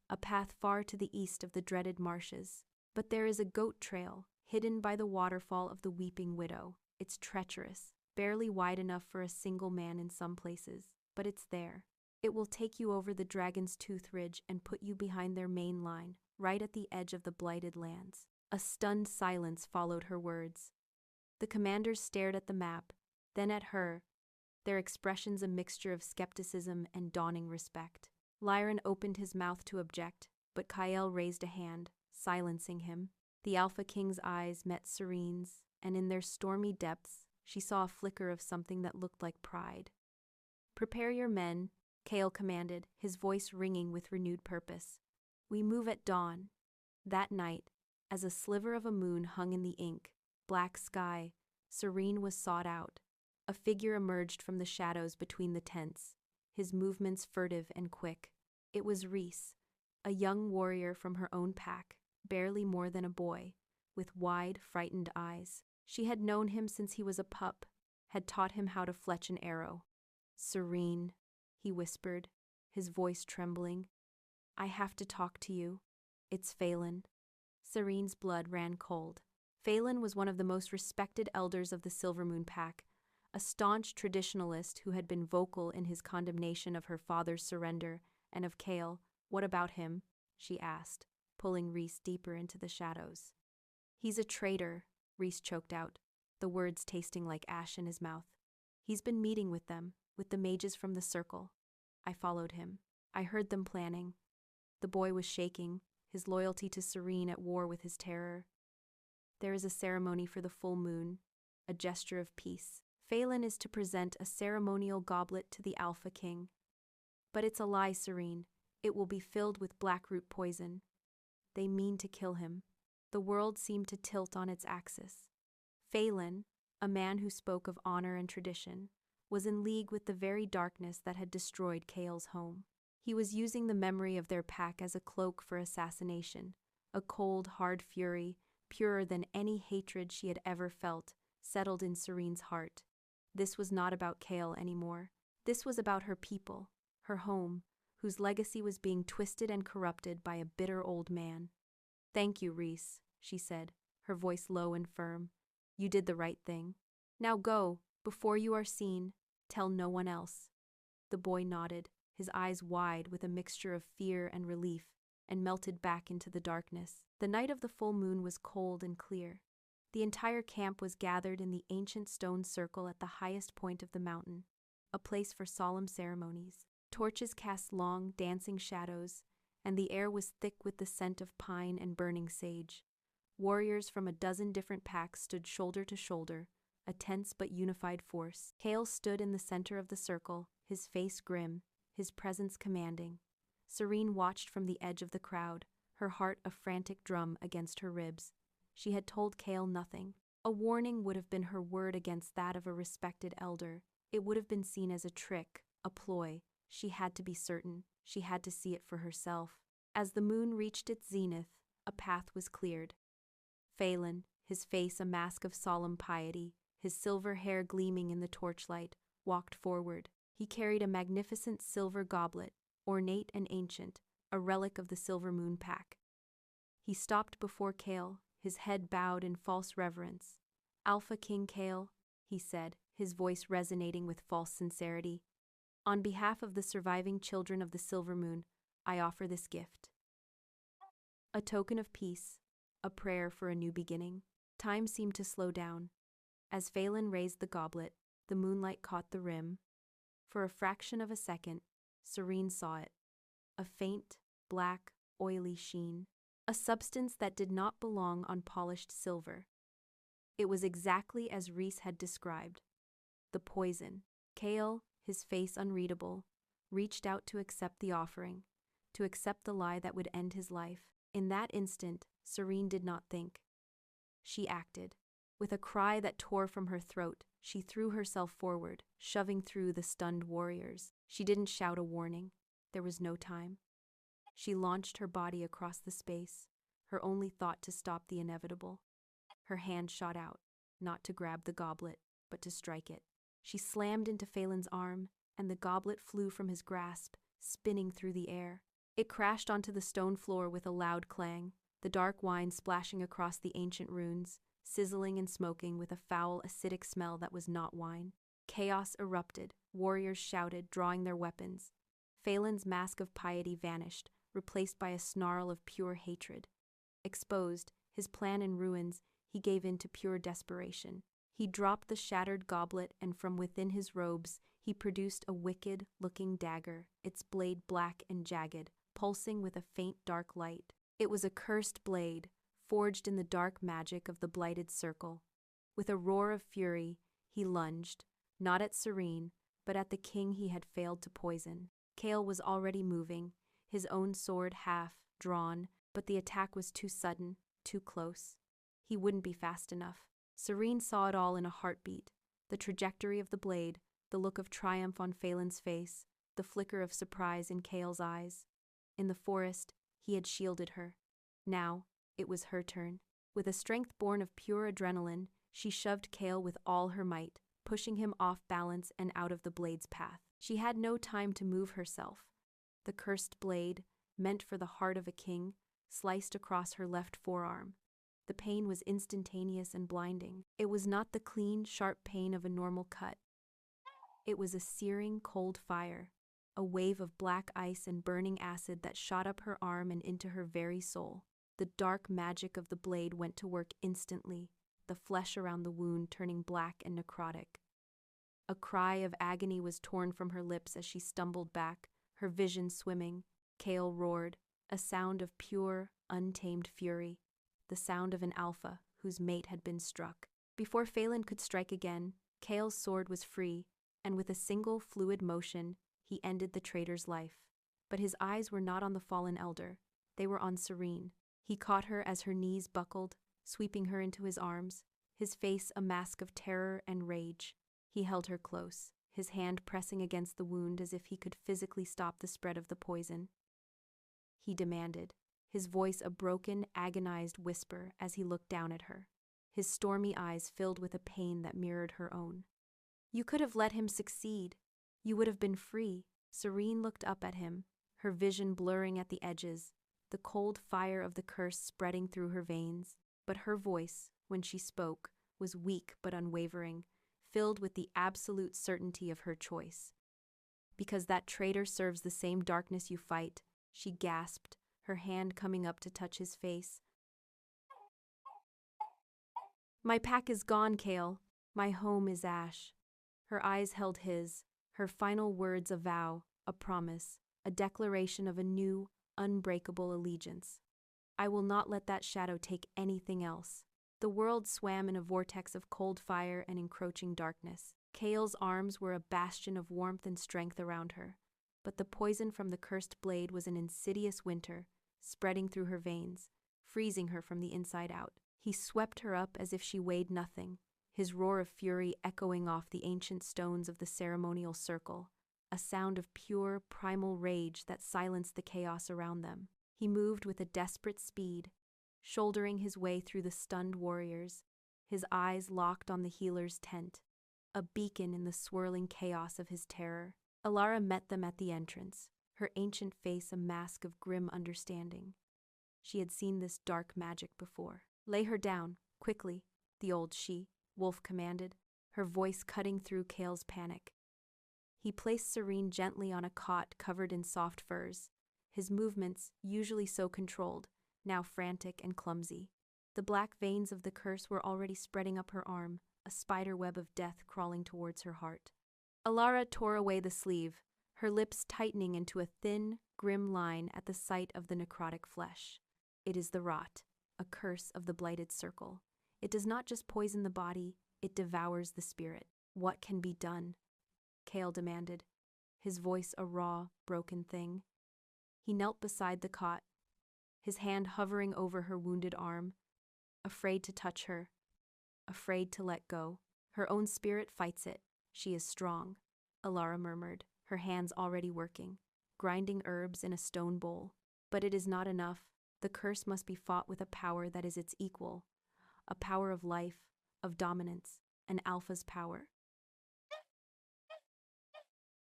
a path far to the east of the dreaded marshes. "But there is a goat trail, hidden by the waterfall of the Weeping Widow. It's treacherous, barely wide enough for a single man in some places, but it's there. It will take you over the Dragon's Tooth Ridge and put you behind their main line, right at the edge of the Blighted Lands." A stunned silence followed her words. The commanders stared at the map, then at her, their expressions a mixture of skepticism and dawning respect. Lyran opened his mouth to object, but Kael raised a hand, silencing him. The Alpha King's eyes met Serene's, and in their stormy depths, she saw a flicker of something that looked like pride. "Prepare your men," Kael commanded, his voice ringing with renewed purpose. "We move at dawn." That night, as a sliver of a moon hung in the ink, black sky, Serene was sought out. A figure emerged from the shadows between the tents, his movements furtive and quick. It was Rhys, a young warrior from her own pack, barely more than a boy, with wide, frightened eyes. She had known him since he was a pup, had taught him how to fletch an arrow. "Serene," he whispered, his voice trembling. "I have to talk to you. It's Phelan." Serene's blood ran cold. Phelan was one of the most respected elders of the Silvermoon Pack, a staunch traditionalist who had been vocal in his condemnation of her father's surrender and of Kael. "What about him?" she asked, pulling Rhys deeper into the shadows. "He's a traitor," Rhys choked out, the words tasting like ash in his mouth. "He's been meeting with them, with the mages from the circle. I followed him. I heard them planning." The boy was shaking, his loyalty to Serene at war with his terror. "There is a ceremony for the full moon, a gesture of peace. Phelan is to present a ceremonial goblet to the Alpha King. But it's a lie, Serene. It will be filled with blackroot poison. They mean to kill him." The world seemed to tilt on its axis. Phelan, a man who spoke of honor and tradition, was in league with the very darkness that had destroyed Kael's home. He was using the memory of their pack as a cloak for assassination, a cold, hard fury, purer than any hatred she had ever felt, settled in Serene's heart. This was not about Kael anymore. This was about her people, her home, whose legacy was being twisted and corrupted by a bitter old man. "Thank you, Rhys," she said, her voice low and firm. "You did the right thing. Now go, before you are seen. Tell no one else." The boy nodded, his eyes wide with a mixture of fear and relief, and melted back into the darkness. The night of the full moon was cold and clear. The entire camp was gathered in the ancient stone circle at the highest point of the mountain, a place for solemn ceremonies. Torches cast long, dancing shadows, and the air was thick with the scent of pine and burning sage. Warriors from a dozen different packs stood shoulder to shoulder, a tense but unified force. Kael stood in the center of the circle, his face grim, his presence commanding. Serene watched from the edge of the crowd, her heart a frantic drum against her ribs. She had told Kael nothing. A warning would have been her word against that of a respected elder. It would have been seen as a trick, a ploy. She had to be certain. She had to see it for herself. As the moon reached its zenith, a path was cleared. Phelan, his face a mask of solemn piety, his silver hair gleaming in the torchlight, walked forward. He carried a magnificent silver goblet, ornate and ancient, a relic of the Silver Moon Pack. He stopped before Kael, his head bowed in false reverence. "Alpha King Kael," he said, his voice resonating with false sincerity. "On behalf of the surviving children of the Silver Moon, I offer this gift. A token of peace, a prayer for a new beginning." Time seemed to slow down. As Phelan raised the goblet, the moonlight caught the rim. For a fraction of a second, Serene saw it. A faint, black, oily sheen. A substance that did not belong on polished silver. It was exactly as Rhys had described. The poison. Kael, his face unreadable, reached out to accept the offering, to accept the lie that would end his life. In that instant, Serene did not think. She acted. With a cry that tore from her throat, she threw herself forward, shoving through the stunned warriors. She didn't shout a warning. There was no time. She launched her body across the space, her only thought to stop the inevitable. Her hand shot out, not to grab the goblet, but to strike it. She slammed into Phelan's arm, and the goblet flew from his grasp, spinning through the air. It crashed onto the stone floor with a loud clang, the dark wine splashing across the ancient runes, sizzling and smoking with a foul, acidic smell that was not wine. Chaos erupted, warriors shouted, drawing their weapons. Phelan's mask of piety vanished, replaced by a snarl of pure hatred. Exposed, his plan in ruins, he gave in to pure desperation. He dropped the shattered goblet, and from within his robes, he produced a wicked-looking dagger, its blade black and jagged, pulsing with a faint dark light. It was a cursed blade, forged in the dark magic of the blighted circle. With a roar of fury, he lunged, not at Serene, but at the king he had failed to poison. Kael was already moving, his own sword half drawn, but the attack was too sudden, too close. He wouldn't be fast enough. Serene saw it all in a heartbeat, the trajectory of the blade, the look of triumph on Phelan's face, the flicker of surprise in Kael's eyes. In the forest, he had shielded her. Now, it was her turn. With a strength born of pure adrenaline, she shoved Kael with all her might, pushing him off balance and out of the blade's path. She had no time to move herself. The cursed blade, meant for the heart of a king, sliced across her left forearm. The pain was instantaneous and blinding. It was not the clean, sharp pain of a normal cut. It was a searing, cold fire, a wave of black ice and burning acid that shot up her arm and into her very soul. The dark magic of the blade went to work instantly, the flesh around the wound turning black and necrotic. A cry of agony was torn from her lips as she stumbled back, her vision swimming. Kael roared, a sound of pure, untamed fury, the sound of an alpha whose mate had been struck. Before Phelan could strike again, Kael's sword was free, and with a single fluid motion, he ended the traitor's life. But his eyes were not on the fallen elder. They were on Serene. He caught her as her knees buckled, sweeping her into his arms, his face a mask of terror and rage. He held her close, his hand pressing against the wound as if he could physically stop the spread of the poison. He demanded, his voice a broken, agonized whisper as he looked down at her, his stormy eyes filled with a pain that mirrored her own. "You could have let him succeed. You would have been free." Serene looked up at him, her vision blurring at the edges, the cold fire of the curse spreading through her veins. But her voice, when she spoke, was weak but unwavering, filled with the absolute certainty of her choice. "Because that traitor serves the same darkness you fight," she gasped, her hand coming up to touch his face. "My pack is gone, Kael. My home is ash." Her eyes held his, her final words a vow, a promise, a declaration of a new, unbreakable allegiance. "I will not let that shadow take anything else." The world swam in a vortex of cold fire and encroaching darkness. Kael's arms were a bastion of warmth and strength around her, but the poison from the cursed blade was an insidious winter, spreading through her veins, freezing her from the inside out. He swept her up as if she weighed nothing, his roar of fury echoing off the ancient stones of the ceremonial circle, a sound of pure, primal rage that silenced the chaos around them. He moved with a desperate speed, shouldering his way through the stunned warriors, his eyes locked on the healer's tent, a beacon in the swirling chaos of his terror. Alara met them at the entrance, her ancient face a mask of grim understanding. She had seen this dark magic before. "Lay her down, quickly," the old she-wolf commanded, her voice cutting through Kael's panic. He placed Serene gently on a cot covered in soft furs, his movements, usually so controlled, now frantic and clumsy. The black veins of the curse were already spreading up her arm, a spider web of death crawling towards her heart. Alara tore away the sleeve, her lips tightening into a thin, grim line at the sight of the necrotic flesh. It is the rot, a curse of the blighted circle. It does not just poison the body, it devours the spirit. What can be done? Kael demanded, his voice a raw, broken thing. He knelt beside the cot, his hand hovering over her wounded arm, afraid to touch her, afraid to let go. Her own spirit fights it. She is strong, Alara murmured, her hands already working, grinding herbs in a stone bowl. But it is not enough. The curse must be fought with a power that is its equal, a power of life, of dominance, an alpha's power.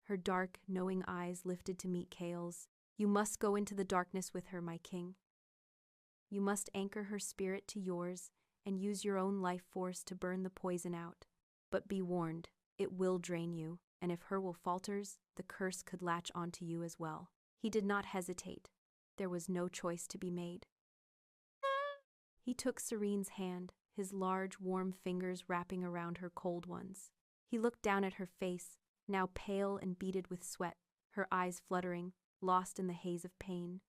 Her dark, knowing eyes lifted to meet Kael's. "You must go into the darkness with her, my king. You must anchor her spirit to yours and use your own life force to burn the poison out. But be warned, it will drain you, and if her will falters, the curse could latch onto you as well." He did not hesitate. There was no choice to be made. He took Serene's hand, his large, warm fingers wrapping around her cold ones. He looked down at her face, now pale and beaded with sweat, her eyes fluttering, lost in the haze of pain.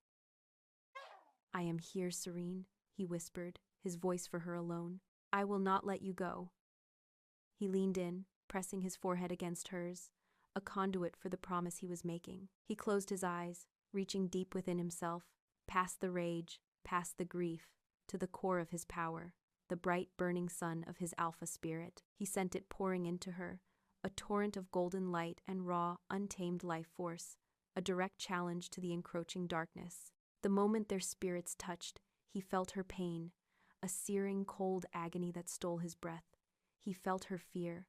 "I am here, Serene," he whispered, his voice for her alone. "I will not let you go." He leaned in, pressing his forehead against hers, a conduit for the promise he was making. He closed his eyes, reaching deep within himself, past the rage, past the grief, to the core of his power, the bright burning sun of his alpha spirit. He sent it pouring into her, a torrent of golden light and raw, untamed life force, a direct challenge to the encroaching darkness. The moment their spirits touched, he felt her pain, a searing, cold agony that stole his breath. He felt her fear,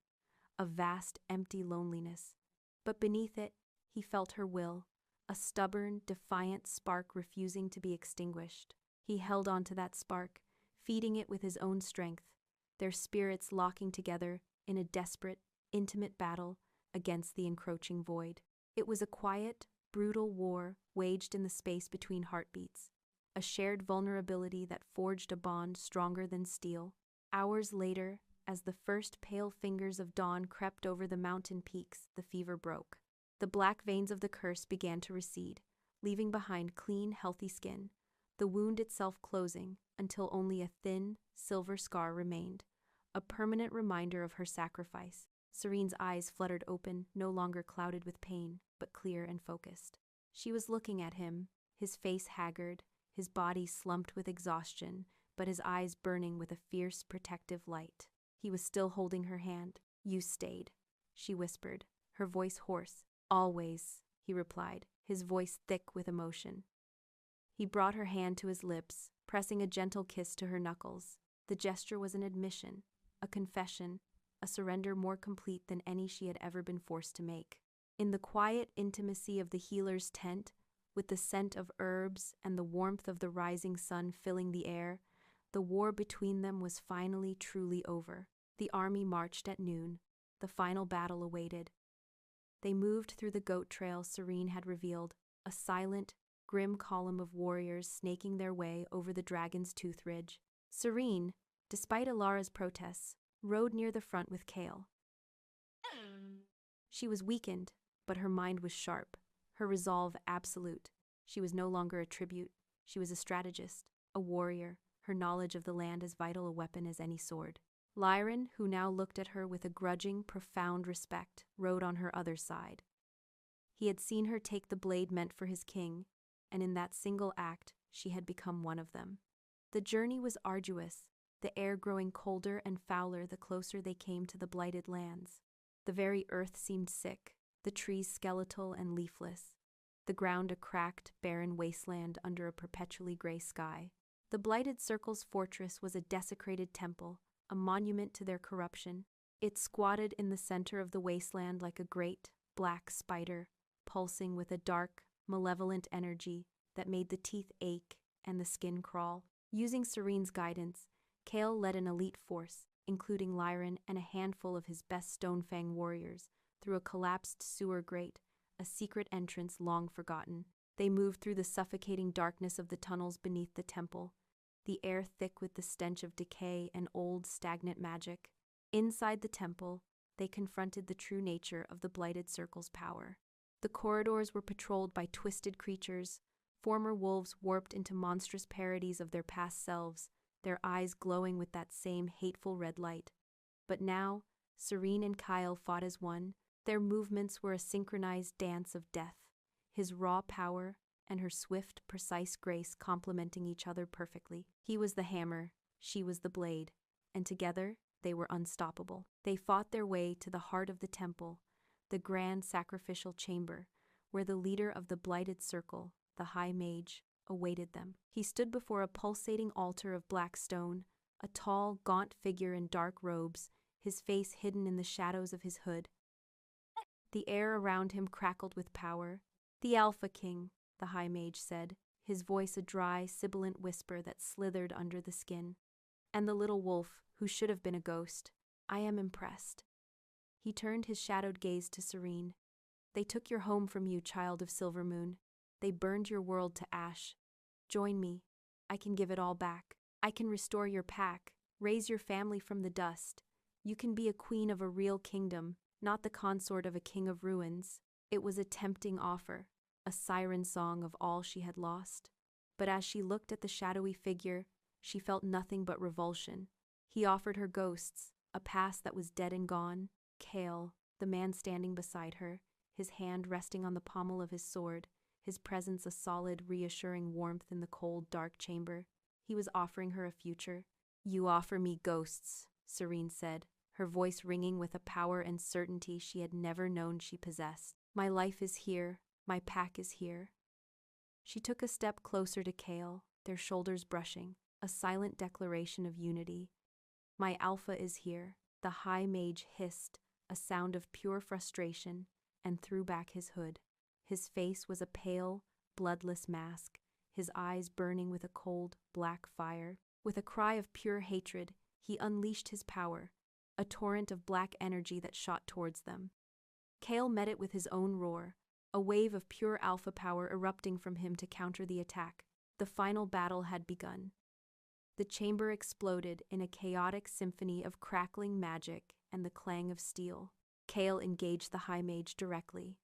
a vast, empty loneliness. But beneath it, he felt her will, a stubborn, defiant spark refusing to be extinguished. He held on to that spark, feeding it with his own strength, their spirits locking together in a desperate, intimate battle against the encroaching void. It was a quiet, brutal war waged in the space between heartbeats, a shared vulnerability that forged a bond stronger than steel. Hours later, as the first pale fingers of dawn crept over the mountain peaks, the fever broke. The black veins of the curse began to recede, leaving behind clean, healthy skin, the wound itself closing until only a thin, silver scar remained, a permanent reminder of her sacrifice. Serene's eyes fluttered open, no longer clouded with pain, but clear and focused. She was looking at him, his face haggard, his body slumped with exhaustion, but his eyes burning with a fierce, protective light. He was still holding her hand. "You stayed," she whispered, her voice hoarse. "Always," he replied, his voice thick with emotion. He brought her hand to his lips, pressing a gentle kiss to her knuckles. The gesture was an admission, a confession, a surrender more complete than any she had ever been forced to make. In the quiet intimacy of the healer's tent, with the scent of herbs and the warmth of the rising sun filling the air, the war between them was finally truly over. The army marched at noon. The final battle awaited. They moved through the goat trail Serene had revealed, a silent, grim column of warriors snaking their way over the Dragon's Tooth Ridge. Serene, despite Alara's protests, rode near the front with Kael. She was weakened, but her mind was sharp, her resolve absolute. She was no longer a tribute. She was a strategist, a warrior, her knowledge of the land as vital a weapon as any sword. Lyron, who now looked at her with a grudging, profound respect, rode on her other side. He had seen her take the blade meant for his king, and in that single act, she had become one of them. The journey was arduous, the air growing colder and fouler the closer they came to the blighted lands. The very earth seemed sick, the trees skeletal and leafless, the ground a cracked, barren wasteland under a perpetually gray sky. The blighted circle's fortress was a desecrated temple, a monument to their corruption. It squatted in the center of the wasteland like a great, black spider, pulsing with a dark, malevolent energy that made the teeth ache and the skin crawl. Using Serene's guidance, Kael led an elite force, including Lyran and a handful of his best Stonefang warriors, through a collapsed sewer grate, a secret entrance long forgotten. They moved through the suffocating darkness of the tunnels beneath the temple, the air thick with the stench of decay and old, stagnant magic. Inside the temple, they confronted the true nature of the Blighted Circle's power. The corridors were patrolled by twisted creatures, former wolves warped into monstrous parodies of their past selves, their eyes glowing with that same hateful red light. But now, Serene and Kael fought as one. Their movements were a synchronized dance of death, his raw power and her swift, precise grace complementing each other perfectly. He was the hammer, she was the blade, and together they were unstoppable. They fought their way to the heart of the temple, the grand sacrificial chamber, where the leader of the Blighted Circle, the High Mage, awaited them. He stood before a pulsating altar of black stone, a tall, gaunt figure in dark robes, his face hidden in the shadows of his hood. The air around him crackled with power. "The Alpha King," the High Mage said, his voice a dry, sibilant whisper that slithered under the skin. "And the little wolf, who should have been a ghost. I am impressed." He turned his shadowed gaze to Serene. "They took your home from you, child of Silvermoon. They burned your world to ash. Join me. I can give it all back. I can restore your pack, raise your family from the dust. You can be a queen of a real kingdom, not the consort of a king of ruins." It was a tempting offer, a siren song of all she had lost. But as she looked at the shadowy figure, she felt nothing but revulsion. He offered her ghosts, a past that was dead and gone. Kael, the man standing beside her, his hand resting on the pommel of his sword, his presence a solid, reassuring warmth in the cold, dark chamber. He was offering her a future. "You offer me ghosts," Serene said, her voice ringing with a power and certainty she had never known she possessed. "My life is here. My pack is here." She took a step closer to Kael, their shoulders brushing, a silent declaration of unity. "My Alpha is here," the High Mage hissed, a sound of pure frustration, and threw back his hood. His face was a pale, bloodless mask, his eyes burning with a cold, black fire. With a cry of pure hatred, he unleashed his power, a torrent of black energy that shot towards them. Kael met it with his own roar, a wave of pure alpha power erupting from him to counter the attack. The final battle had begun. The chamber exploded in a chaotic symphony of crackling magic and the clang of steel. Kael engaged the High Mage directly.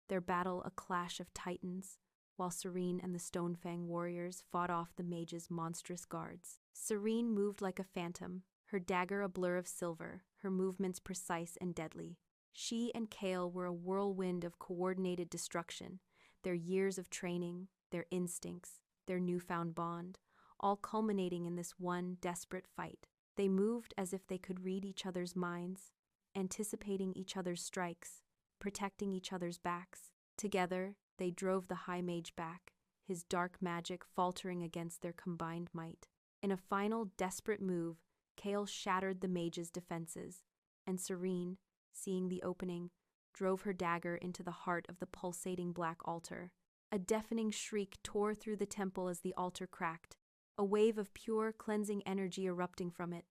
Their battle a clash of titans, while Serene and the Stonefang warriors fought off the mage's monstrous guards. Serene moved like a phantom, her dagger a blur of silver, her movements precise and deadly. She and Kael were a whirlwind of coordinated destruction, their years of training, their instincts, their newfound bond, all culminating in this one desperate fight. They moved as if they could read each other's minds, anticipating each other's strikes, protecting each other's backs. Together, they drove the High Mage back, his dark magic faltering against their combined might. In a final, desperate move, Kael shattered the mage's defenses, and Serene, seeing the opening, drove her dagger into the heart of the pulsating black altar. A deafening shriek tore through the temple as the altar cracked, a wave of pure, cleansing energy erupting from it,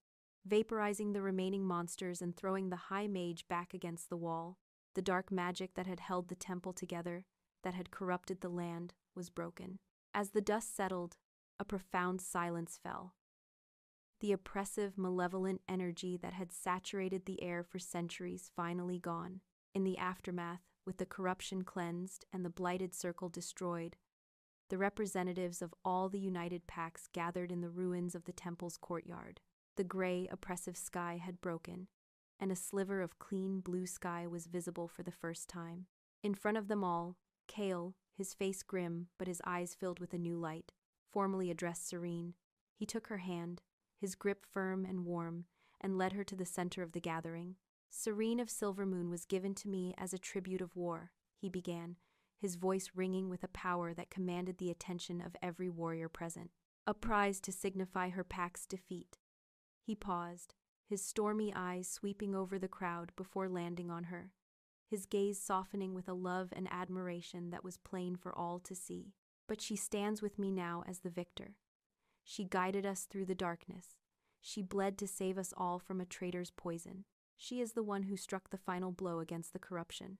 vaporizing the remaining monsters and throwing the High Mage back against the wall. The dark magic that had held the temple together, that had corrupted the land, was broken. As the dust settled, a profound silence fell. The oppressive, malevolent energy that had saturated the air for centuries finally gone. In the aftermath, with the corruption cleansed and the Blighted Circle destroyed, the representatives of all the united packs gathered in the ruins of the temple's courtyard. The gray, oppressive sky had broken, and a sliver of clean blue sky was visible for the first time. In front of them all, Kael, his face grim but his eyes filled with a new light, formally addressed Serene. He took her hand, his grip firm and warm, and led her to the center of the gathering. Serene of Silvermoon was given to me as a tribute of war, he began, his voice ringing with a power that commanded the attention of every warrior present. A prize to signify her pack's defeat. He paused, his stormy eyes sweeping over the crowd before landing on her, his gaze softening with a love and admiration that was plain for all to see. But she stands with me now as the victor. She guided us through the darkness. She bled to save us all from a traitor's poison. She is the one who struck the final blow against the corruption.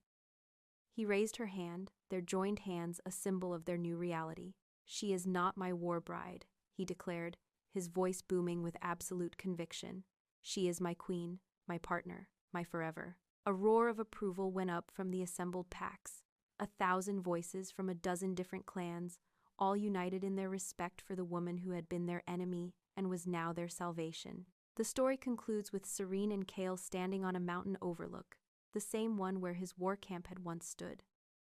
He raised her hand, their joined hands a symbol of their new reality. She is not my war bride, he declared, his voice booming with absolute conviction. She is my queen, my partner, my forever. A roar of approval went up from the assembled packs. 1,000 voices from a dozen different clans, all united in their respect for the woman who had been their enemy and was now their salvation. The story concludes with Serene and Kael standing on a mountain overlook, the same one where his war camp had once stood.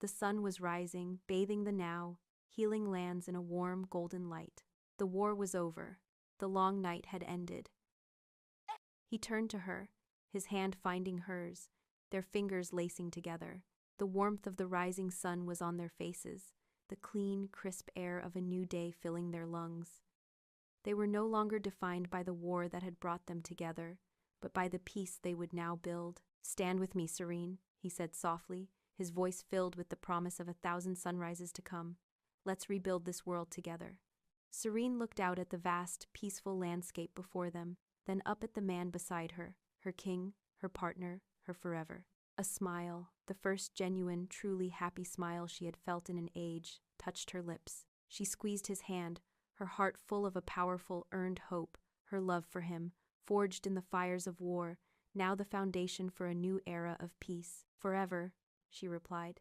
The sun was rising, bathing the now, healing lands in a warm, golden light. The war was over. The long night had ended. He turned to her, his hand finding hers, their fingers lacing together. The warmth of the rising sun was on their faces, the clean, crisp air of a new day filling their lungs. They were no longer defined by the war that had brought them together, but by the peace they would now build. "Stand with me, Serene," he said softly, his voice filled with the promise of 1,000 sunrises to come. "Let's rebuild this world together." Serene looked out at the vast, peaceful landscape before them, then up at the man beside her, her king, her partner, her forever. A smile, the first genuine, truly happy smile she had felt in an age, touched her lips. She squeezed his hand, her heart full of a powerful, earned hope, her love for him, forged in the fires of war, now the foundation for a new era of peace. "Forever," she replied.